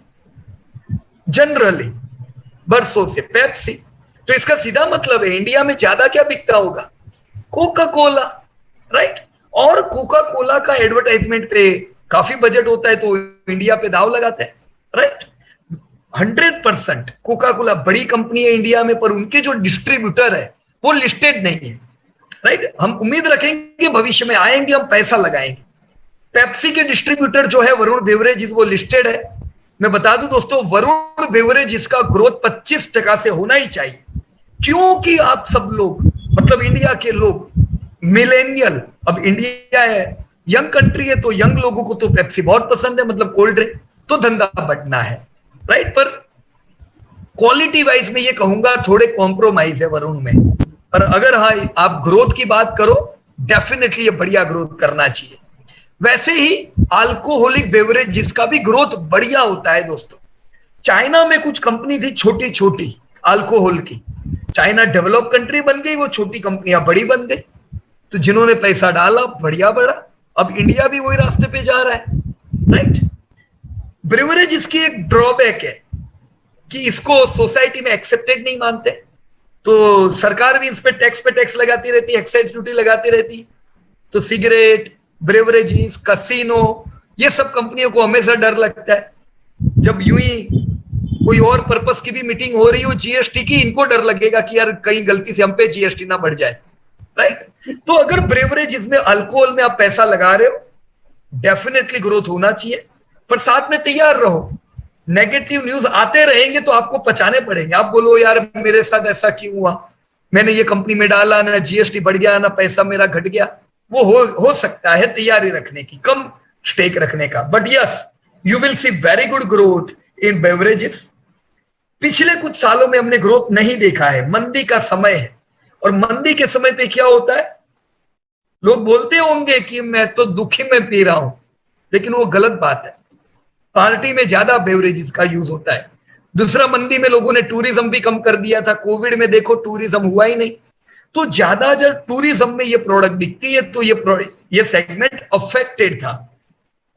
[SPEAKER 1] जनरली? बरसों से पेप्सी। तो इसका सीधा मतलब है इंडिया में ज्यादा क्या बिकता होगा? Coca Cola, right? और कोका कोला का एडवर्टाइजमेंट पे काफी बजट होता है, तो इंडिया पे दाव लगाता है, राइट? 100% कोका कोला बड़ी कंपनी है इंडिया में, पर उनके जो डिस्ट्रीब्यूटर है वो लिस्टेड नहीं है, राइट? हम उम्मीद रखेंगे भविष्य में आएंगे, हम पैसा लगाएंगे। पेप्सी के डिस्ट्रीब्यूटर जो है वरुण बेवरेजेस, वो लिस्टेड है। मैं बता दूं दोस्तों, वरुण बेवरेजेस का ग्रोथ 25% से होना ही चाहिए, क्योंकि आप सब लोग, मतलब इंडिया के लोग, मिलेनियल, अब इंडिया है यंग कंट्री है, तो यंग लोगों को तो पेप्सी बहुत पसंद है, मतलब कोल्ड ड्रिंक, तो धंधा बढ़ना है, राइट? पर क्वालिटी वाइज में ये कहूंगा थोड़े कॉम्प्रोमाइज है वरुण में। पर अगर हाँ आप ग्रोथ की बात करो, डेफिनेटली ये बढ़िया ग्रोथ करना चाहिए। वैसे ही अल्कोहलिक बेवरेज जिसका भी ग्रोथ बढ़िया होता है दोस्तों। चाइना में कुछ कंपनी थी छोटी छोटी अल्कोहल की, चाइना डेवलप कंट्री बन गई, वो छोटी कंपनियां बड़ी बन गई, तो जिन्होंने पैसा डाला बढ़िया बढ़ा। अब इंडिया भी वही रास्ते पे जा रहा है, राइट? ब्रेवरेज इसकी एक ड्रॉबैक है कि इसको सोसाइटी में एक्सेप्टेड नहीं मानते, तो सरकार भी इस पे टैक्स लगाती रहती है, एक्साइज ड्यूटी लगाती रहती। तो सिगरेट, ब्रेवरेजेस, कसिनो, ये सब कंपनियों को हमेशा डर लगता है। जब यूं ही कोई और पर्पस की भी मीटिंग हो रही हो जीएसटी की, इनको डर लगेगा कि यार कहीं गलती से हम पे जीएसटी ना बढ़ जाए, राइट? तो अगर ब्रेवरेजेस में, अल्कोहल में आप पैसा लगा रहे हो, डेफिनेटली ग्रोथ होना चाहिए, पर साथ में तैयार रहो, नेगेटिव न्यूज आते रहेंगे तो आपको पचाने पड़ेंगे। आप बोलो यार मेरे साथ ऐसा क्यों हुआ, मैंने ये कंपनी में डाला, ना जीएसटी बढ़ गया, ना पैसा मेरा घट गया। वो हो सकता है तैयारी रखने की, कम स्टेक रखने का, but yes you will see very good growth in beverages. पिछले कुछ सालों में हमने ग्रोथ नहीं देखा है, मंदी का समय है, और मंदी के समय पे क्या होता है, लोग बोलते होंगे कि मैं तो दुखी में पी रहा हूं, लेकिन वो गलत बात है। पार्टी में ज्यादा बेवरेजेस का यूज होता है। दूसरा, मंदी में लोगों ने टूरिज्म भी कम कर दिया था, कोविड में देखो टूरिज्म हुआ ही नहीं, तो ज्यादा जब टूरिज्म में ये प्रोडक्ट बिकती है तो ये सेगमेंट अफेक्टेड था।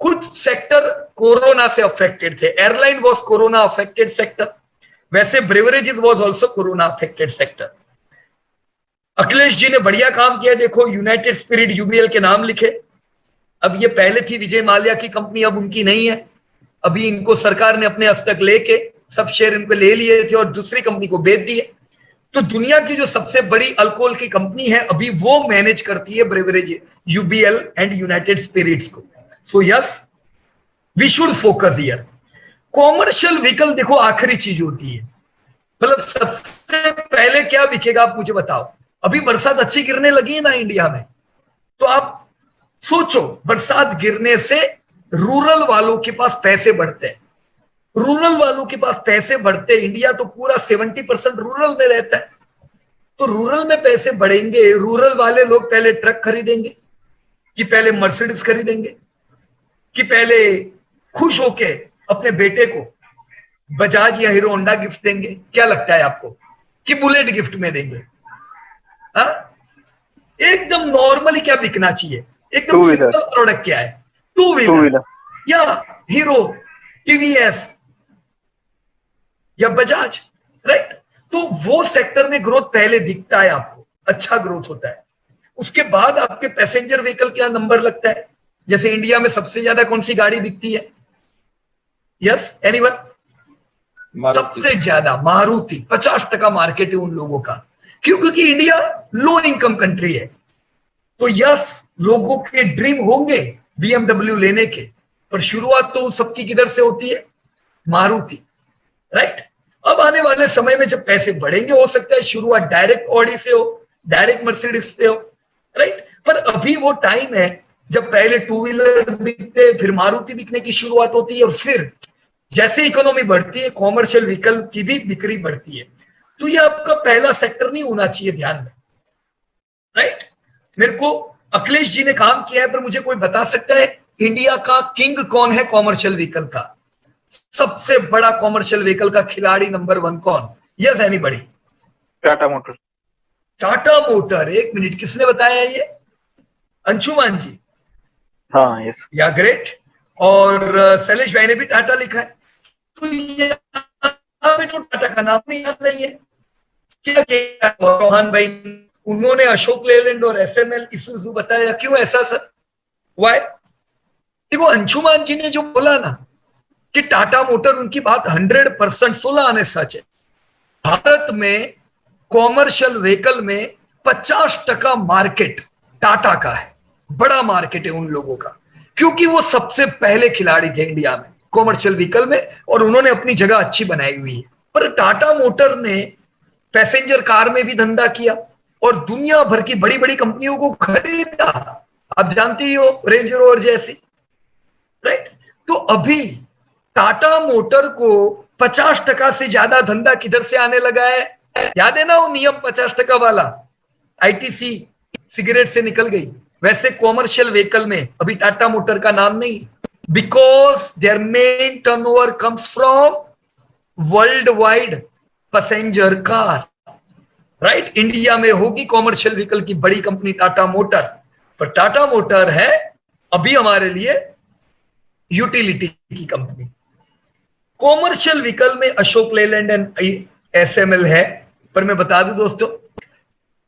[SPEAKER 1] कुछ सेक्टर कोरोना से अफेक्टेड थे, airline was corona affected sector, वैसे beverages was also corona affected sector. Akhilesh ji ने बढ़िया काम किया, देखो यूनाइटेड स्पिरिट यूबीएल के नाम लिखे। अब ये पहले थी विजय माल्या की कंपनी, अब उनकी नहीं है, अभी इनको सरकार ने अपने हस्तक लेके सब शेयर इनको ले लिए थे और दूसरी कंपनी को बेच दिए। तो दुनिया की जो सबसे बड़ी अल्कोहल की कंपनी है अभी वो मैनेज करती है beverage, UBL and United Spirits को। So yes we should focus here. Commercial vehicle देखो आखिरी चीज होती है, मतलब सबसे पहले क्या बिकेगा आप मुझे बताओ। अभी बरसात अच्छी गिरने लगी है ना इंडिया में, तो आप सोचो बरसात गिरने से रूरल वालों के पास पैसे बढ़ते हैं, रूरल वालों के पास पैसे बढ़ते, इंडिया तो पूरा 70% रूरल में रहता है, तो रूरल में पैसे बढ़ेंगे। रूरल वाले लोग पहले ट्रक खरीदेंगे कि पहले मर्सिडीज खरीदेंगे कि पहले खुश होके अपने बेटे को बजाज या हीरो होंडा गिफ्ट देंगे? क्या लगता है आपको, कि बुलेट गिफ्ट में देंगे? हा? एकदम नॉर्मली क्या बिकना चाहिए, एकदम सिंपल प्रोडक्ट क्या है, टू व्हीलर या हीरो, टीवीएस या बजाज, राइट? तो वो सेक्टर में ग्रोथ पहले दिखता है आपको, अच्छा ग्रोथ होता है। उसके बाद आपके पैसेंजर व्हीकल क्या नंबर लगता है, जैसे इंडिया में सबसे ज्यादा कौन सी गाड़ी बिकती है? Yes anyone? सबसे ज्यादा मारुति, 50% मार्केट है उन लोगों का। क्यों? क्योंकि इंडिया लो इनकम कंट्री है, तो यस लोगों के ड्रीम होंगे बीएमडब्ल्यू लेने के, पर शुरुआत तो सबकी किधर से होती है? मारुति, राइट? अब आने वाले समय में जब पैसे बढ़ेंगे हो सकता है शुरुआत डायरेक्ट ऑडी से हो, डायरेक्ट मर्सिडीज से हो, राइट? पर अभी वो टाइम है जब पहले टू व्हीलर बिकते, फिर मारुति बिकने की शुरुआत होती है, और फिर जैसे इकोनॉमी बढ़ती है कॉमर्शियल व्हीकल की भी बिक्री बढ़ती है। तो ये आपका पहला सेक्टर नहीं होना चाहिए ध्यान में, राइट। मेरे को अखिलेश जी ने काम किया है, पर मुझे कोई बता सकता है इंडिया का किंग कौन है कॉमर्शियल व्हीकल का? सबसे बड़ा कॉमर्शियल व्हीकल का खिलाड़ी नंबर 1 कौन? Yes anybody?
[SPEAKER 3] Tata motor.
[SPEAKER 1] Tata motor. एक मिनट, किसने बताया ये? अंशुमान जी।
[SPEAKER 3] हाँ यस।
[SPEAKER 1] या ग्रेट। और शैलेश भाई ने भी टाटा लिखा है। तो यहाँ तो टाटा का नाम नहीं याद नहीं है। क्या किया रोहन भाई? उन्होंने अशोक लेलैंड और एसएमएल इसूजू बताया। क्यों ऐसा सर? वाई? देखो अंशुमान जी ने जो बोला ना कि टाटा मोटर, उनकी बात 100% 16 आने सच है। भारत में कॉमर्शियल व्हीकल में 50% मार्केट टाटा का है। बड़ा मार्केट है उन लोगों का, क्योंकि वो सबसे पहले खिलाड़ी थे इंडिया में कॉमर्शियल व्हीकल में, और उन्होंने अपनी जगह अच्छी बनाई हुई है। पर टाटा मोटर ने पैसेंजर कार में भी धंधा किया और दुनिया भर की बड़ी बड़ी कंपनियों को खरीदा। आप जानती ही हो, रेंज रोवर जैसी, राइट। तो अभी टाटा मोटर को 50% से ज्यादा धंधा किधर से आने लगा है? याद है ना वो नियम 50% वाला? आईटीसी सिगरेट से निकल गई। वैसे कॉमर्शियल व्हीकल में अभी टाटा मोटर का नाम नहीं, because their main turnover comes from world wide passenger car, right. India में होगी कॉमर्शियल व्हीकल की बड़ी कंपनी टाटा मोटर, पर टाटा मोटर है अभी हमारे लिए यूटिलिटी की कंपनी। कॉमर्शियल व्हीकल में अशोक लेलैंड एंड एसएमएल है। पर मैं बता दूं दोस्तों,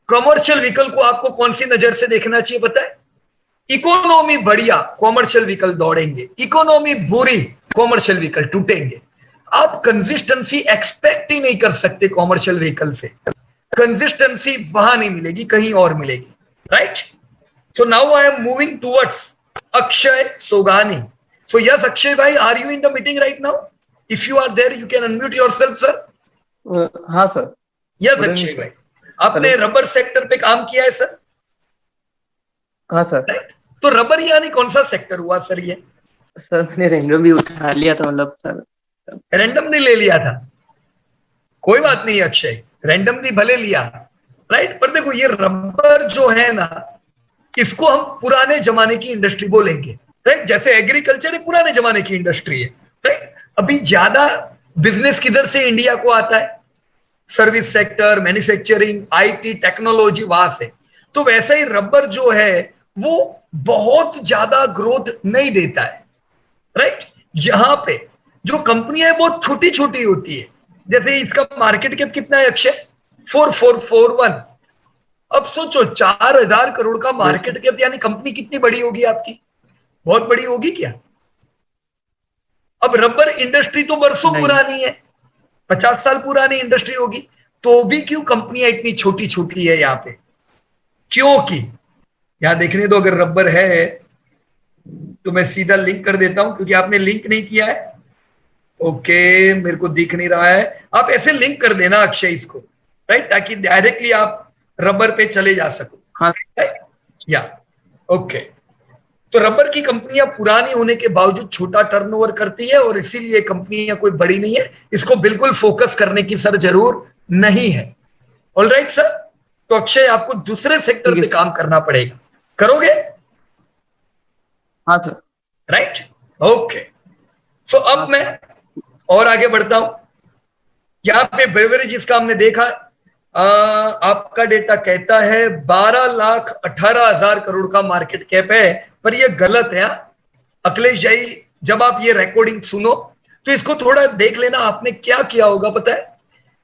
[SPEAKER 1] कॉमर्शियल व्हीकल को आपको कौन सी नजर से देखना चाहिए पता है? इकोनॉमी बढ़िया, कॉमर्शियल व्हीकल दौड़ेंगे। इकोनॉमी बुरी, कॉमर्शियल व्हीकल टूटेंगे। आप कंसिस्टेंसी एक्सपेक्ट ही नहीं कर सकते कॉमर्शियल व्हीकल से। कंसिस्टेंसी वहां नहीं मिलेगी, कहीं और मिलेगी, right. So now I am moving towards Akshay Sogani. So yes, Akshay bhai, are you in the meeting right now? If you are there, you can unmute yourself, sir.
[SPEAKER 5] हाँ सर।
[SPEAKER 1] Yes, Akshay bhai. आपने rubber sector पे काम किया है sir?
[SPEAKER 5] हाँ sir.
[SPEAKER 1] Right? तो rubber यानी कौन सा सेक्टर हुआ सर ये?
[SPEAKER 5] सर मैंने रैंडम भी उठा लिया था, मतलब सर
[SPEAKER 1] रैंडम नहीं ले लिया था? कोई बात नहीं अक्षय, रैंडम नहीं भले लिया, राइट। पर देखो ये रबर जो है ना, इसको हम पुराने जमाने की इंडस्ट्री बोलेंगे, राइट। जैसे एग्रीकल्चर एक पुराने जमाने की इंडस्ट्री है, राइट। अभी ज्यादा बिजनेस किधर से इंडिया को आता है? Service sector, manufacturing, IT, technology, वहां से। तो वैसे ही रबर जो है वो बहुत ज्यादा ग्रोथ नहीं देता है, राइट। जहां पे जो कंपनी है बहुत छोटी छोटी होती है। जैसे इसका मार्केट कैप कितना है अक्षय? 4441। अब सोचो 4000 करोड़ का मार्केट कैप, यानी कंपनी कितनी बड़ी होगी आपकी? बहुत बड़ी होगी क्या? अब रबर इंडस्ट्री तो बरसों पुरानी है, 50 साल पुरानी इंडस्ट्री होगी, तो भी क्यों कंपनियां इतनी छोटी छोटी है यहाँ पे? क्योंकि यहां देखने दो, अगर रबर है तो मैं सीधा लिंक कर देता हूं, क्योंकि आपने लिंक नहीं किया है। ओके, मेरे को दिख नहीं रहा है। आप ऐसे लिंक कर देना अक्षय इसको, राइट, ताकि डायरेक्टली आप रबर पे चले जा सको।
[SPEAKER 5] हाँ
[SPEAKER 1] राइट, या ओके। तो रबर की कंपनियां पुरानी होने के बावजूद छोटा टर्नओवर करती है, और इसीलिए कंपनियां कोई बड़ी नहीं है। इसको बिल्कुल फोकस करने की सर जरूर नहीं है। ऑलराइट सर, तो अक्षय आपको दूसरे सेक्टर पे काम करना पड़ेगा, करोगे?
[SPEAKER 5] हाँ सर।
[SPEAKER 1] Right, okay. सो अब मैं और आगे बढ़ता हूं। यहाँ पे बेवरेजेस का हमने देखा, आपका डेटा कहता है 12,18,000 करोड़ का मार्केट कैप है, पर ये गलत है। अखिलेश जी, जब आप ये रिकॉर्डिंग सुनो तो इसको थोड़ा देख लेना। आपने क्या किया होगा पता है?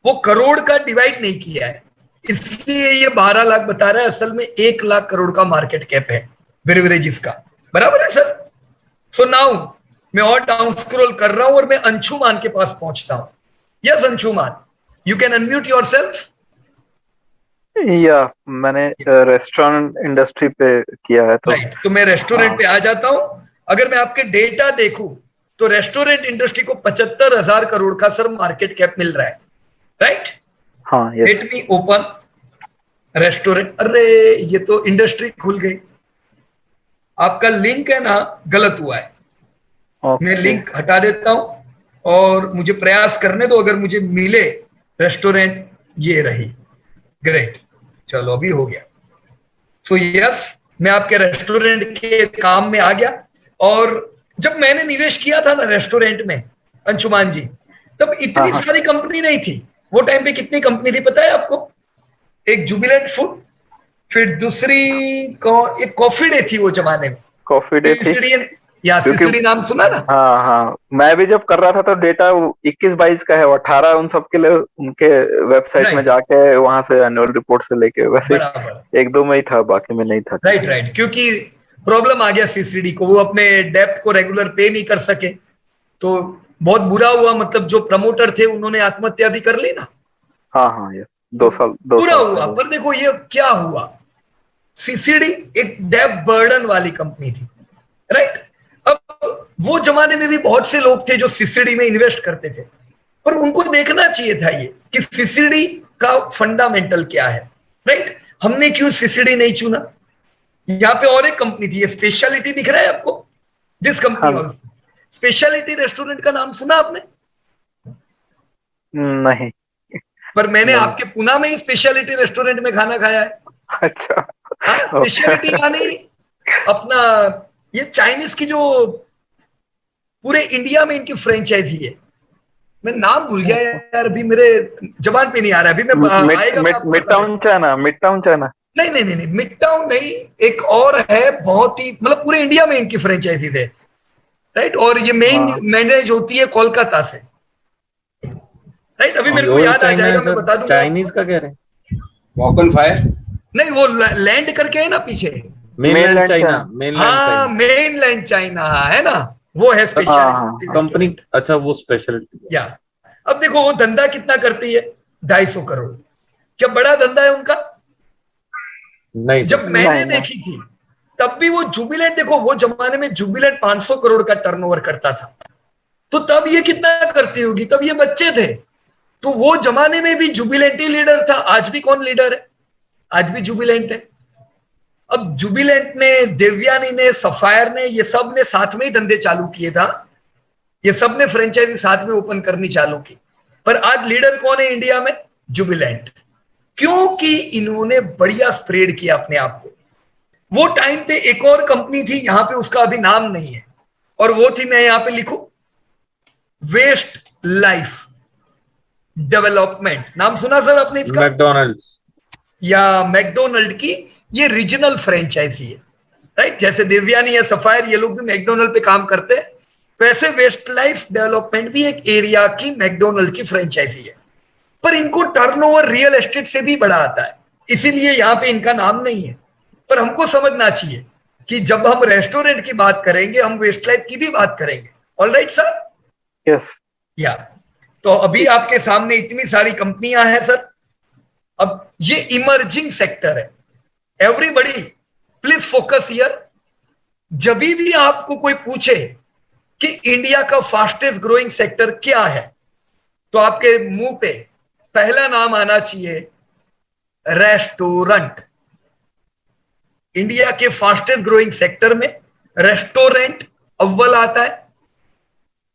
[SPEAKER 1] वो करोड़ का डिवाइड नहीं किया है, इसलिए ये 12 लाख बता रहा है। असल में 1 लाख करोड़ का मार्केट कैप है बेवरेजेस का, बराबर है सर? सो नाउ मैं और डाउन स्क्रॉल कर रहा हूं और मैं अंशुमान के पास पहुंचता हूं। Yes Anshuman, you can unmute yourself.
[SPEAKER 3] या मैंने रेस्टोरेंट इंडस्ट्री पे किया है, तो
[SPEAKER 1] राइट, तो मैं रेस्टोरेंट पे आ जाता हूं। अगर मैं आपके डेटा देखूं तो रेस्टोरेंट इंडस्ट्री को 75,000 करोड़ का सर मार्केट कैप मिल रहा है, राइट?
[SPEAKER 3] हाँ yes.
[SPEAKER 1] Let me open restaurant. अरे ये तो इंडस्ट्री खुल गई। आपका लिंक है ना गलत हुआ है। मैं
[SPEAKER 3] ओके
[SPEAKER 1] लिंक हटा देता हूं और मुझे प्रयास करने दो, अगर मुझे मिले रेस्टोरेंट। ये रही, ग्रेट, चलो अभी हो गया। सो यस, मैं आपके रेस्टोरेंट के काम में आ गया। और जब मैंने निवेश किया था ना रेस्टोरेंट में अंशुमान जी, तब इतनी
[SPEAKER 3] हाँ
[SPEAKER 1] सारी कंपनी नहीं थी। वो टाइम पे कितनी कंपनी थी पता है आपको? एक जुबिलेंट फूड, फिर दूसरी एक कॉफी डे थी वो जमाने में,
[SPEAKER 3] कॉफी डे थी
[SPEAKER 1] सीसीडी, या
[SPEAKER 3] क्योंकि
[SPEAKER 1] सीसीडी नाम सुना ना?
[SPEAKER 3] हाँ हाँ मैं भी जब कर रहा था तो डेटा 21-22 का है, 18 उन सब के लिए उनके वेबसाइट में
[SPEAKER 1] राइट,
[SPEAKER 3] जाके वहां से एनुअल रिपोर्ट से लेके, वैसे
[SPEAKER 1] बराबर,
[SPEAKER 3] एक दो में ही था, बाकी में नहीं था।
[SPEAKER 1] राइट राइट, क्योंकि प्रॉब्लम आ गया सीसीडी को, वो अपने डेप्थ को रेगुलर पे नहीं कर सके, तो बहुत बुरा हुआ। मतलब जो प्रमोटर थे उन्होंने आत्महत्या भी कर ली ना।
[SPEAKER 3] हाँ हाँ ये
[SPEAKER 1] तो
[SPEAKER 3] 2 साल
[SPEAKER 1] बुरा हुआ,
[SPEAKER 3] पहले।
[SPEAKER 1] पर देखो ये क्या हुआ, सीसीडी एक डेप्थ बर्डन वाली कंपनी थी, राइट। अब वो जमाने में भी बहुत से लोग थे जो सीसीडी में इन्वेस्ट करते थे, पर उनको देखना चाहिए था ये कि सीसीडी का फंडामेंटल क्या है, राइट। हमने क्यों सीसीडी नहीं चुना? यहाँ पे और एक कंपनी थी, ये स्पेशलिटी दिख रहा है आपको, दिस कंपनी
[SPEAKER 3] हाँ
[SPEAKER 1] ऑल्सो। स्पेशलिटी रेस्टोरेंट का नाम सुना आपने?
[SPEAKER 3] नहीं
[SPEAKER 1] पर मैंने
[SPEAKER 3] नहीं
[SPEAKER 1] आपके पुणे में ही स्पेशलिटी रेस्टोरेंट में खाना खाया है।
[SPEAKER 3] अच्छा
[SPEAKER 1] हाँ,
[SPEAKER 3] ओके
[SPEAKER 1] स्पेशलिटी यानी अपना ये चाइनीज की जो पूरे इंडिया में इनकी फ्रेंचाइजी है। मैं नाम भूल गया यार, अभी मेरे जबान पे नहीं आ रहा है। अभी मैं आएगा मैं आपको
[SPEAKER 3] मिड
[SPEAKER 1] बता
[SPEAKER 3] town China, mid town China.
[SPEAKER 1] नहीं नहीं नहीं नहीं, मिड टाउन नहीं, एक और है बहुत ही, मतलब पूरे इंडिया में इनकी फ्रेंचाइजी है, राइट। और ये मेन
[SPEAKER 3] हाँ
[SPEAKER 1] मैनेज होती है कोलकाता से, राइट। अभी मेरे को
[SPEAKER 4] प्योर
[SPEAKER 1] याद आ
[SPEAKER 4] चाइना है
[SPEAKER 1] जाएगा, मैं
[SPEAKER 4] सर,
[SPEAKER 1] बता दूंगा
[SPEAKER 4] चाइनीज
[SPEAKER 1] आपको।
[SPEAKER 4] का कह रहे हैं?
[SPEAKER 2] वॉकन फायर।
[SPEAKER 1] नहीं, वो लैंड करके है ना पीछे।
[SPEAKER 4] Mainland
[SPEAKER 3] mainland
[SPEAKER 4] China,
[SPEAKER 3] China.
[SPEAKER 4] Mainland
[SPEAKER 1] हाँ,
[SPEAKER 4] चाइना
[SPEAKER 1] मेनलैंड चाइना है ना, वो है
[SPEAKER 3] हाँ हाँ
[SPEAKER 1] स्पेशलिटी
[SPEAKER 3] हाँ
[SPEAKER 4] कंपनी।
[SPEAKER 1] रेस्टोरेंट।
[SPEAKER 4] अच्छा वो स्पेशलिटी।
[SPEAKER 1] या अब देखो वो धंधा कितना करती है, 250 करोड़। क्या बड़ा धंधा है उनका?
[SPEAKER 4] नहीं
[SPEAKER 1] जब
[SPEAKER 4] सर,
[SPEAKER 1] मैंने
[SPEAKER 3] नहीं नहीं
[SPEAKER 1] देखी थी तब भी वो जुबिलेंट, देखो वो जमाने में जुबिलेंट 500 करोड़ का टर्नओवर करता था, तो तब ये कितना करती होगी? तब ये बच्चे थे। तो वो जमाने में भी जुबिलेंट ही लीडर था। आज भी कौन लीडर है? आज भी जुबिलेंट है। अब जुबिलेंट ने, देवयानी ने, सफायर ने, ये सब ने साथ में ही धंधे चालू किए था, ये सब ने फ्रेंचाइजी साथ में ओपन करनी चालू की। पर आज लीडर कौन है इंडिया में? जुबिलेंट। क्योंकि इन्होंने बढ़िया स्प्रेड किया अपने आप को। वो टाइम पे एक और कंपनी थी, यहां पे उसका अभी नाम नहीं है, और वो थी, मैं यहां पे लिखूं, वेस्ट लाइफ डेवलपमेंट। नाम सुना सर आपने इसका?
[SPEAKER 4] मैकडोनल्ड्स।
[SPEAKER 1] या मैकडोनल्ड की ये रीजनल फ्रेंचाइजी है, राइट। जैसे देवयानी या सफायर ये लोग भी मैकडोनल्ड पे काम करते हैं, वैसे वेस्ट लाइफ डेवलपमेंट भी एक एरिया की मैकडोनल्ड की फ्रेंचाइजी है। पर इनको टर्नओवर रियल एस्टेट से भी बड़ा आता है, इसीलिए यहां पे इनका नाम नहीं है। पर हमको समझना चाहिए कि जब हम रेस्टोरेंट की बात करेंगे, हम वेस्ट लाइफ की भी बात करेंगे। Alright sir?
[SPEAKER 3] यस
[SPEAKER 1] या तो अभी आपके सामने इतनी सारी कंपनियां हैं सर। अब ये इमर्जिंग सेक्टर है, एवरीबडी प्लीज फोकस हियर। जब भी आपको कोई पूछे कि इंडिया का फास्टेस्ट ग्रोइंग सेक्टर क्या है, तो आपके मुंह पे पहला नाम आना चाहिए रेस्टोरेंट। इंडिया के फास्टेस्ट ग्रोइंग सेक्टर में रेस्टोरेंट अव्वल आता है।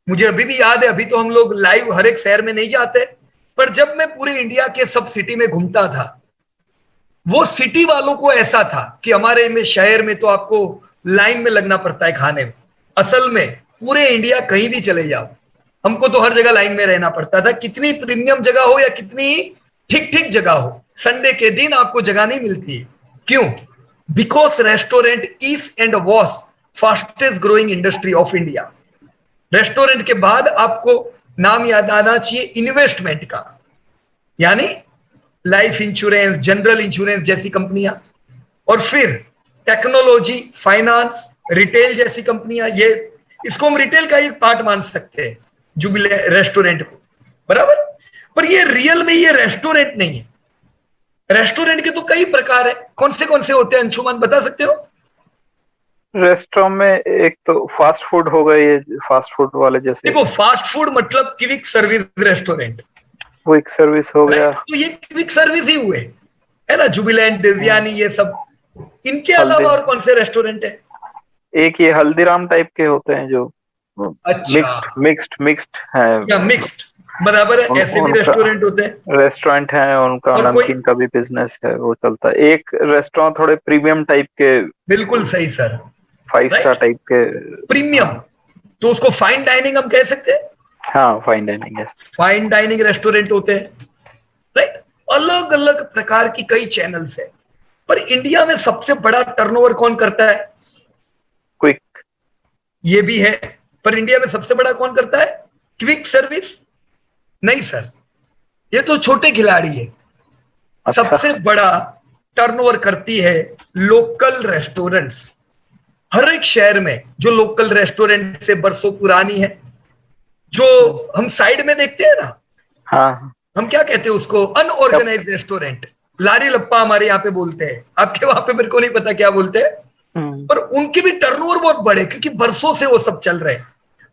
[SPEAKER 1] मुझे अभी भी याद है, अभी तो हम लोग लाइव हर एक शहर में नहीं जाते, पर जब मैं पूरे इंडिया के सब सिटी में घूमता था, वो सिटी वालों को ऐसा था कि हमारे में शहर में तो आपको लाइन में लगना पड़ता है खाने में। असल में पूरे इंडिया कहीं भी चले जाओ, हमको तो हर जगह लाइन में रहना पड़ता था, कितनी प्रीमियम जगह हो या कितनी ठीक ठीक जगह हो, संडे के दिन आपको जगह नहीं मिलती है। क्यों? Because restaurant is and was fastest growing industry of India. Restaurant के बाद आपको नाम याद आना चाहिए इन्वेस्टमेंट का, यानी लाइफ इंश्योरेंस, जनरल इंश्योरेंस जैसी कंपनियां, और फिर टेक्नोलॉजी, फाइनेंस, रिटेल जैसी कंपनियां। ये इसको हम रिटेल का एक पार्ट मान सकते हैं, जुबिले रेस्टोरेंट को, बराबर। पर ये रियल में ये रेस्टोरेंट नहीं है। रेस्टोरेंट के तो कई प्रकार है, कौन से होते हैं अंशुमान, बता सकते हो?
[SPEAKER 3] रेस्टोरेंट में एक तो फास्ट फूड हो गए, ये फास्ट फूड वाले जैसे।
[SPEAKER 1] देखो फास्ट फूड मतलब quick service restaurant,
[SPEAKER 3] quick service हो गया।
[SPEAKER 1] तो ये क्विक सर्विस ही हुए, है ना, जुबिलेंट, देवयानी, ये सब। इनके
[SPEAKER 3] हल्दी।
[SPEAKER 1] अलावा और कौन से रेस्टोरेंट है?
[SPEAKER 3] एक ये हल्दीराम टाइप के होते हैं जो
[SPEAKER 1] अच्छा,
[SPEAKER 3] मिक्स्ड है
[SPEAKER 1] या मिक्स्ड, बराबर है, ऐसे भी रेस्टोरेंट होते हैं।
[SPEAKER 3] रेस्टोरेंट है उनका,
[SPEAKER 1] और
[SPEAKER 3] नमकीन का भी बिजनेस है, वो चलता है। एक रेस्टोरेंट थोड़े प्रीमियम टाइप के,
[SPEAKER 1] बिल्कुल सही सर,
[SPEAKER 3] 5 स्टार
[SPEAKER 1] राइट,
[SPEAKER 3] टाइप के।
[SPEAKER 1] प्रीमियम, तो उसको फाइन डाइनिंग हम कह सकते हैं।
[SPEAKER 3] हाँ, फाइन डाइनिंग है।
[SPEAKER 1] फाइन डाइनिंग रेस्टोरेंट होते हैं, राइट। अलग अलग प्रकार की कई चैनल्स है, पर इंडिया में सबसे बड़ा टर्नओवर कौन करता है?
[SPEAKER 3] क्विक।
[SPEAKER 1] ये भी है, पर इंडिया में सबसे बड़ा कौन करता है? Quick service? नहीं सर, ये तो छोटे खिलाड़ी है।
[SPEAKER 3] अच्छा।
[SPEAKER 1] सबसे बड़ा टर्नओवर करती है लोकल रेस्टोरेंट्स। हर एक शहर में जो लोकल रेस्टोरेंट से बरसों पुरानी है, जो हम साइड में देखते हैं ना,
[SPEAKER 3] हाँ,
[SPEAKER 1] हम क्या कहते हैं उसको? अनऑर्गेनाइज रेस्टोरेंट, लारी लप्पा हमारे यहाँ पे बोलते हैं, आपके वहां पे मेरे को नहीं पता क्या बोलते हैं, पर उनके भी टर्नओवर बहुत बड़े, क्योंकि बरसों से वो सब चल रहे हैं।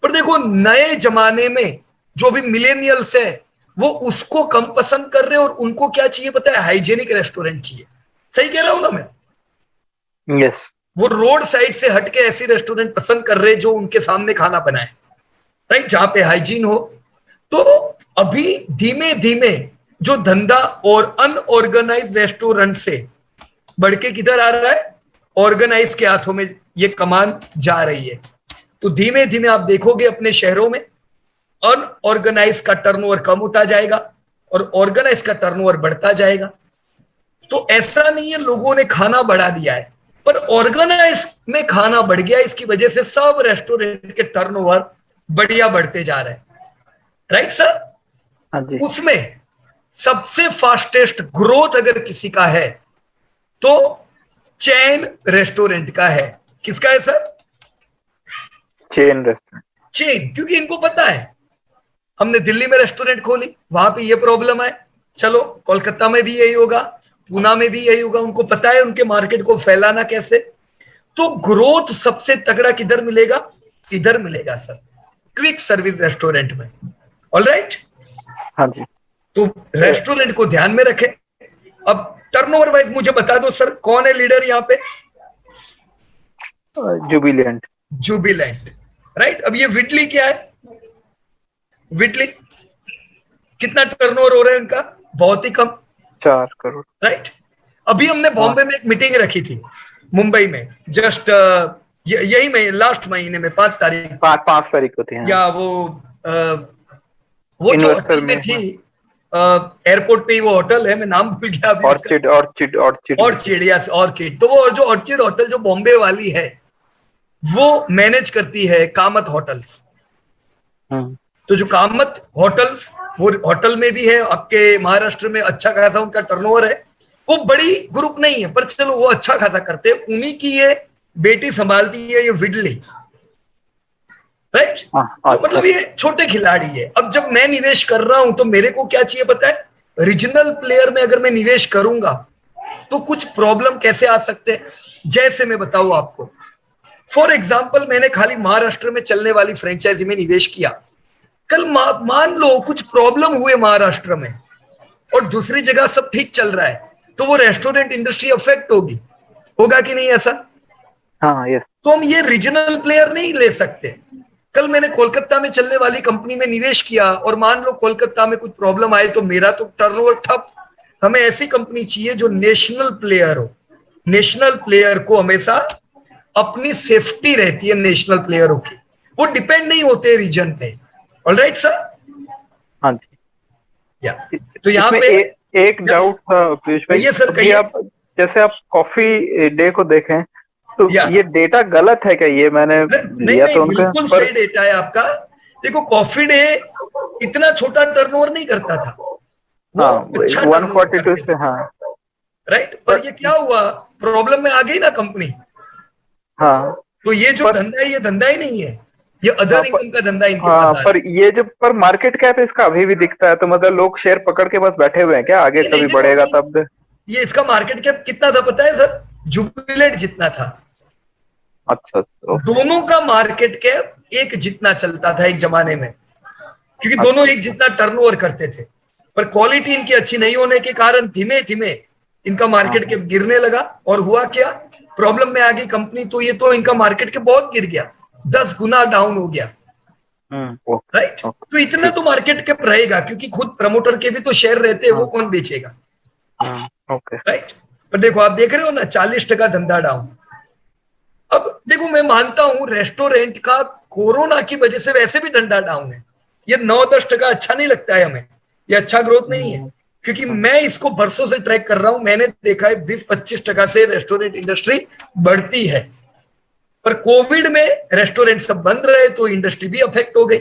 [SPEAKER 1] पर देखो, नए जमाने में जो भी मिलेनियल्स है, वो उसको कम पसंद कर रहे हैं, और उनको क्या चाहिए पता है? हाइजेनिक रेस्टोरेंट चाहिए। सही कह रहा हूं ना मैं?
[SPEAKER 3] यस।
[SPEAKER 1] वो रोड साइड से हटके ऐसी रेस्टोरेंट पसंद कर रहे हैं जो उनके सामने खाना बनाए, राइट, जहां पे हाइजीन हो। तो अभी धीमे धीमे जो धंधा और अनऑर्गेनाइज रेस्टोरेंट से बढ़ के किधर आ रहा है? ऑर्गेनाइज के हाथों में ये कमान जा रही है। तो धीमे धीमे आप देखोगे अपने शहरों में अनऑर्गेनाइज का टर्नओवर कम होता जाएगा और ऑर्गेनाइज का टर्नओवर बढ़ता जाएगा। तो ऐसा नहीं है लोगों ने खाना बढ़ा दिया है, पर ऑर्गेनाइज में खाना बढ़ गया, इसकी वजह से सब रेस्टोरेंट के टर्नओवर बढ़िया बढ़ते जा रहे हैं, राइट सर?
[SPEAKER 3] हाँ जी।
[SPEAKER 1] उसमें सबसे फास्टेस्ट ग्रोथ अगर किसी का है तो चेन रेस्टोरेंट का है। किसका है सर?
[SPEAKER 3] Chain restaurant.
[SPEAKER 1] चेन, क्योंकि इनको पता है हमने दिल्ली में रेस्टोरेंट खोली, वहां पे ये प्रॉब्लम है, चलो कोलकाता में भी यही होगा, पूना में भी यही होगा। उनको पता है उनके मार्केट को फैलाना कैसे। तो ग्रोथ सबसे तगड़ा किधर मिलेगा? इधर मिलेगा सर, क्विक सर्विस रेस्टोरेंट में। ऑलराइट,
[SPEAKER 3] हाँ जी।
[SPEAKER 1] तो रेस्टोरेंट को ध्यान में रखें। अब टर्नओवर वाइज मुझे बता दो सर, कौन है लीडर यहाँ पे?
[SPEAKER 3] जुबिलेंट।
[SPEAKER 1] जुबिलेंट, राइट। अब ये विडली क्या है? विडली कितना टर्नओवर हो रहा है इनका? बहुत ही कम,
[SPEAKER 3] 4 करोड़।
[SPEAKER 1] राइट। अभी हमने बॉम्बे में एक मीटिंग रखी थी, मुंबई में, जस्ट यही में लास्ट महीने में 5 तारीख,
[SPEAKER 3] 5 तारीख को थी। हाँ।
[SPEAKER 1] या वो जो होटल में थी, एयरपोर्ट पे ही वो होटल है, मैं नाम भूल गया अभी। ऑर्चिड, या ऑर्किड। तो वो जो ऑर्चिड होटल जो बॉम्बे वाली है, वो मैनेज करती है कामत होटल्स। तो जो कामत होटल्स, वो होटल में भी है आपके महाराष्ट्र में, अच्छा खासा उनका टर्नओवर है। वो बड़ी ग्रुप नहीं है, पर चलो वो अच्छा खासा करते हैं। उन्हीं की ये बेटी संभालती है ये विडली, राइट। तो मतलब ये छोटे खिलाड़ी है। अब जब मैं निवेश कर रहा हूं तो मेरे को क्या चाहिए पता है? रीजनल प्लेयर में अगर मैं निवेश करूंगा तो कुछ प्रॉब्लम कैसे आ सकते हैं, जैसे मैं बताऊं आपको। फॉर एग्जाम्पल, मैंने खाली महाराष्ट्र में चलने वाली फ्रेंचाइजी में निवेश किया। कल मान लो कुछ प्रॉब्लम हुए महाराष्ट्र में और दूसरी जगह सब ठीक चल रहा है, तो वो रेस्टोरेंट इंडस्ट्री अफेक्ट होगी, होगा कि नहीं ऐसा?
[SPEAKER 3] हाँ, यस।
[SPEAKER 1] तो हम ये रीजनल प्लेयर नहीं ले सकते। कल मैंने कोलकाता में चलने वाली कंपनी में निवेश किया और मान लो कोलकाता में कुछ प्रॉब्लम आए तो मेरा तो टर्नओवर ठप। हमें ऐसी कंपनी चाहिए जो नेशनल प्लेयर हो। नेशनल प्लेयर को हमेशा अपनी सेफ्टी रहती है, नेशनल प्लेयरों की, वो डिपेंड नहीं होते रीजन पे। Alright sir?
[SPEAKER 3] हाँ जी।
[SPEAKER 1] या तो यहाँ पे
[SPEAKER 3] एक डाउट था पीयूष भाई।
[SPEAKER 1] ये सर कहिए।
[SPEAKER 3] आप जैसे आप कॉफी डे को देखें तो ये डेटा गलत है क्या? ये मैंने लिया तो उनका,
[SPEAKER 1] बिल्कुल सही डेटा है आपका। देखो, कॉफी डे इतना छोटा टर्नओवर नहीं करता था।
[SPEAKER 3] हाँ, 142 से। हाँ,
[SPEAKER 1] राइट। पर ये क्या हुआ, प्रॉब्लम में आ गई ना कंपनी।
[SPEAKER 3] हाँ,
[SPEAKER 1] तो ये जो धंधा है, ये धंधा ही नहीं है, ये अदर इनकम का धंधा इनके पास आ रहा है।
[SPEAKER 3] पर ये जब पर मार्केट कैप इसका अभी भी दिखता है, तो मतलब लोग शेयर पकड़ के बस बैठे हुए हैं क्या? आगे कभी बढ़ेगा तब?
[SPEAKER 1] ये इसका मार्केट कैप कितना था पता है सर? जुबिलेंट जितना था।
[SPEAKER 3] अच्छा।
[SPEAKER 1] दोनों का मार्केट कैप एक जितना चलता था एक जमाने में, क्योंकि दोनों एक जितना टर्नओवर करते थे। पर क्वालिटी इनकी अच्छी नहीं होने के कारण धीमे धीमे इनका मार्केट कैप गिरने लगा। और हुआ क्या? प्रॉब्लम में आ गई कंपनी तो ये तो इनका मार्केट के बहुत गिर गया, 10 गुना डाउन हो गया, राइट। तो इतना तो मार्केट कैप रहेगा, क्योंकि खुद प्रमोटर के भी तो शेयर रहते हैं, वो कौन बेचेगा, राइट। पर देखो आप देख रहे हो ना 40% धंधा डाउन। अब देखो मैं मानता हूं रेस्टोरेंट का कोरोना की वजह से वैसे भी धंधा डाउन है, ये 9-10% अच्छा नहीं लगता है हमें, ये अच्छा ग्रोथ नहीं है, क्योंकि मैं इसको बरसों से ट्रैक कर रहा हूं, मैंने देखा है 20-25% से रेस्टोरेंट इंडस्ट्री बढ़ती है। पर कोविड में रेस्टोरेंट सब बंद रहे तो इंडस्ट्री भी अफेक्ट हो गई,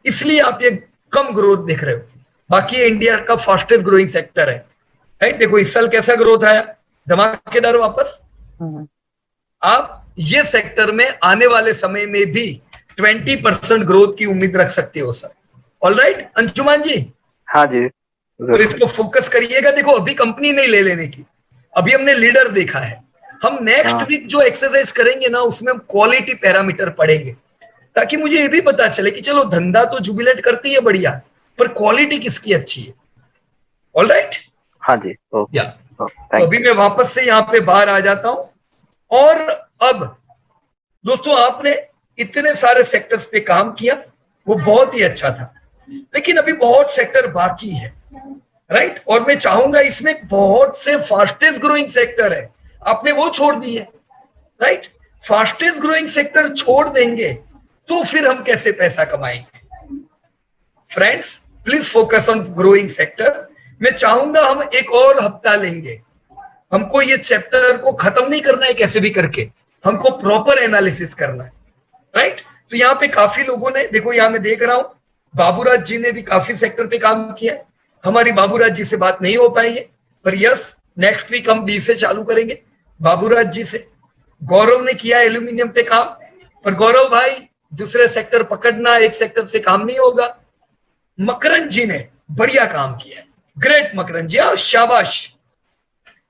[SPEAKER 1] इसलिए आप ये कम ग्रोथ देख रहे हो। बाकी इंडिया का फास्टेस्ट ग्रोइंग सेक्टर है, राइट। देखो इस साल कैसा ग्रोथ आया, धमाकेदार वापस। आप ये सेक्टर में आने वाले समय में भी 20% ग्रोथ की उम्मीद रख सकते हो सर। ऑलराइट अंशुमान जी।
[SPEAKER 3] हाँ जी,
[SPEAKER 1] तो इसको फोकस करिएगा। देखो अभी कंपनी नहीं ले लेने की, अभी हमने लीडर देखा है, हम नेक्स्ट वीक जो एक्सरसाइज करेंगे ना उसमें हम क्वालिटी पैरामीटर पढ़ेंगे, ताकि मुझे ये भी पता चले कि चलो धंधा तो जुबिलेट करती है बढ़िया, पर क्वालिटी किसकी अच्छी है। ऑलराइट
[SPEAKER 3] हाँ जी,
[SPEAKER 1] या तो अभी मैं वापस से यहाँ पे बाहर आ जाता हूं। और अब दोस्तों आपने इतने सारे सेक्टर्स पे काम किया, वो बहुत ही अच्छा था, लेकिन अभी बहुत सेक्टर बाकी है, राइट। और मैं चाहूंगा इसमें बहुत से फास्टेस्ट ग्रोइंग सेक्टर है, आपने वो छोड़ दिए, राइट। फास्टेस्ट ग्रोइंग सेक्टर छोड़ देंगे तो फिर हम कैसे पैसा कमाएंगे। Friends please focus on growing sector. मैं चाहूंगा हम एक और हफ्ता लेंगे, हमको ये चैप्टर को खत्म नहीं करना है कैसे भी करके, हमको प्रॉपर एनालिसिस करना है, राइट। तो यहाँ पे काफी लोगों ने, देखो यहाँ मैं देख रहा हूं बाबूराज जी ने भी काफी सेक्टर पे काम किया। हमारी बाबूराज जी से बात नहीं हो पाई है, पर यस नेक्स्ट वीक हम 20 से चालू करेंगे बाबूराज जी से। गौरव ने किया एल्यूमिनियम पे काम, पर गौरव भाई दूसरे सेक्टर पकड़ना, एक सेक्टर से काम नहीं होगा। मकरन जी ने बढ़िया काम किया, ग्रेट मकरन जी, शाबाश,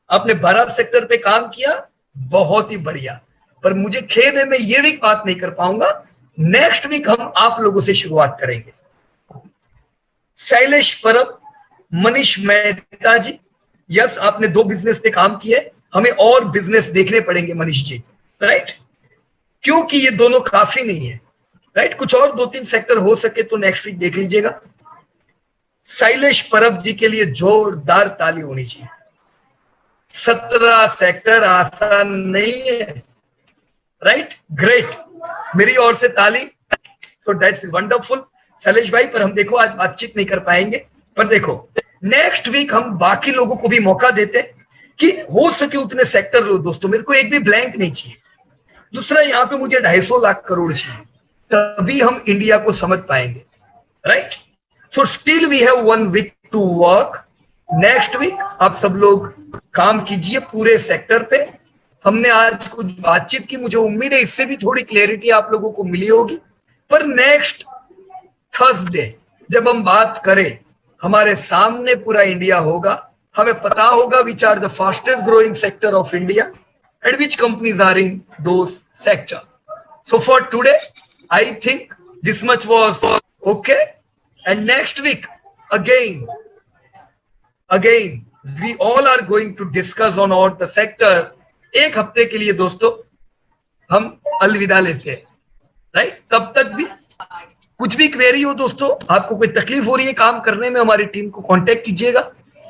[SPEAKER 1] आपने 12 सेक्टर पे काम किया, बहुत ही बढ़िया। पर मुझे खेद है मैं ये वीक बात नहीं कर पाऊंगा, नेक्स्ट वीक हम आप लोगों से शुरुआत करेंगे। शैलेश परब, मनीष मेहता जी, यस आपने 2 बिजनेस पे काम किए, हमें और बिजनेस देखने पड़ेंगे मनीष जी, राइट, क्योंकि ये दोनों काफी नहीं है, राइट। कुछ और 2-3 सेक्टर हो सके तो नेक्स्ट वीक देख लीजिएगा। शैलेश परब जी के लिए जोरदार ताली होनी चाहिए। 17 सेक्टर आसान नहीं है, राइट, ग्रेट, मेरी ओर से ताली। सो दैट्स वंडरफुल शैलेश भाई। पर हम देखो आज बातचीत नहीं कर पाएंगे, पर देखो नेक्स्ट वीक हम बाकी लोगों को भी मौका देते कि हो सके उतने सेक्टर लो। दोस्तों मेरे को एक भी ब्लैंक नहीं चाहिए। दूसरा यहाँ पे मुझे 250 लाख करोड़ चाहिए, तभी हम इंडिया को समझ पाएंगे, right. So still we have 1 week to work. Next week आप सब लोग काम कीजिए पूरे सेक्टर पे। हमने आज कुछ बातचीत की, मुझे उम्मीद है इससे भी थोड़ी क्लैरिटी आप लोगों को मिली होगी। पर नेक्स्ट थर्सडे जब हम बात करें, हमारे सामने पूरा इंडिया होगा, हमें पता होगा which are the fastest growing sector of India and which companies are in those sector. So for today I think this much was okay, and next week again we all are going to discuss on all the sector। एक हफ्ते के लिए दोस्तों हम अलविदा लेते हैं, right. तब तक भी कुछ भी क्वेरी हो दोस्तों, आपको कोई तकलीफ हो रही है काम करने में, हमारी टीम को कांटेक्ट कीजिएगा,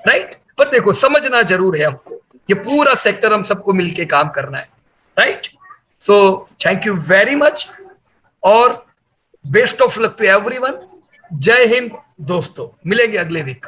[SPEAKER 1] राइट। पर देखो समझना जरूर है हमको, ये पूरा सेक्टर हम सबको मिलके काम करना है, right. So thank you very much और best of luck to everyone. Jai Hind दोस्तों, मिलेंगे अगले वीक।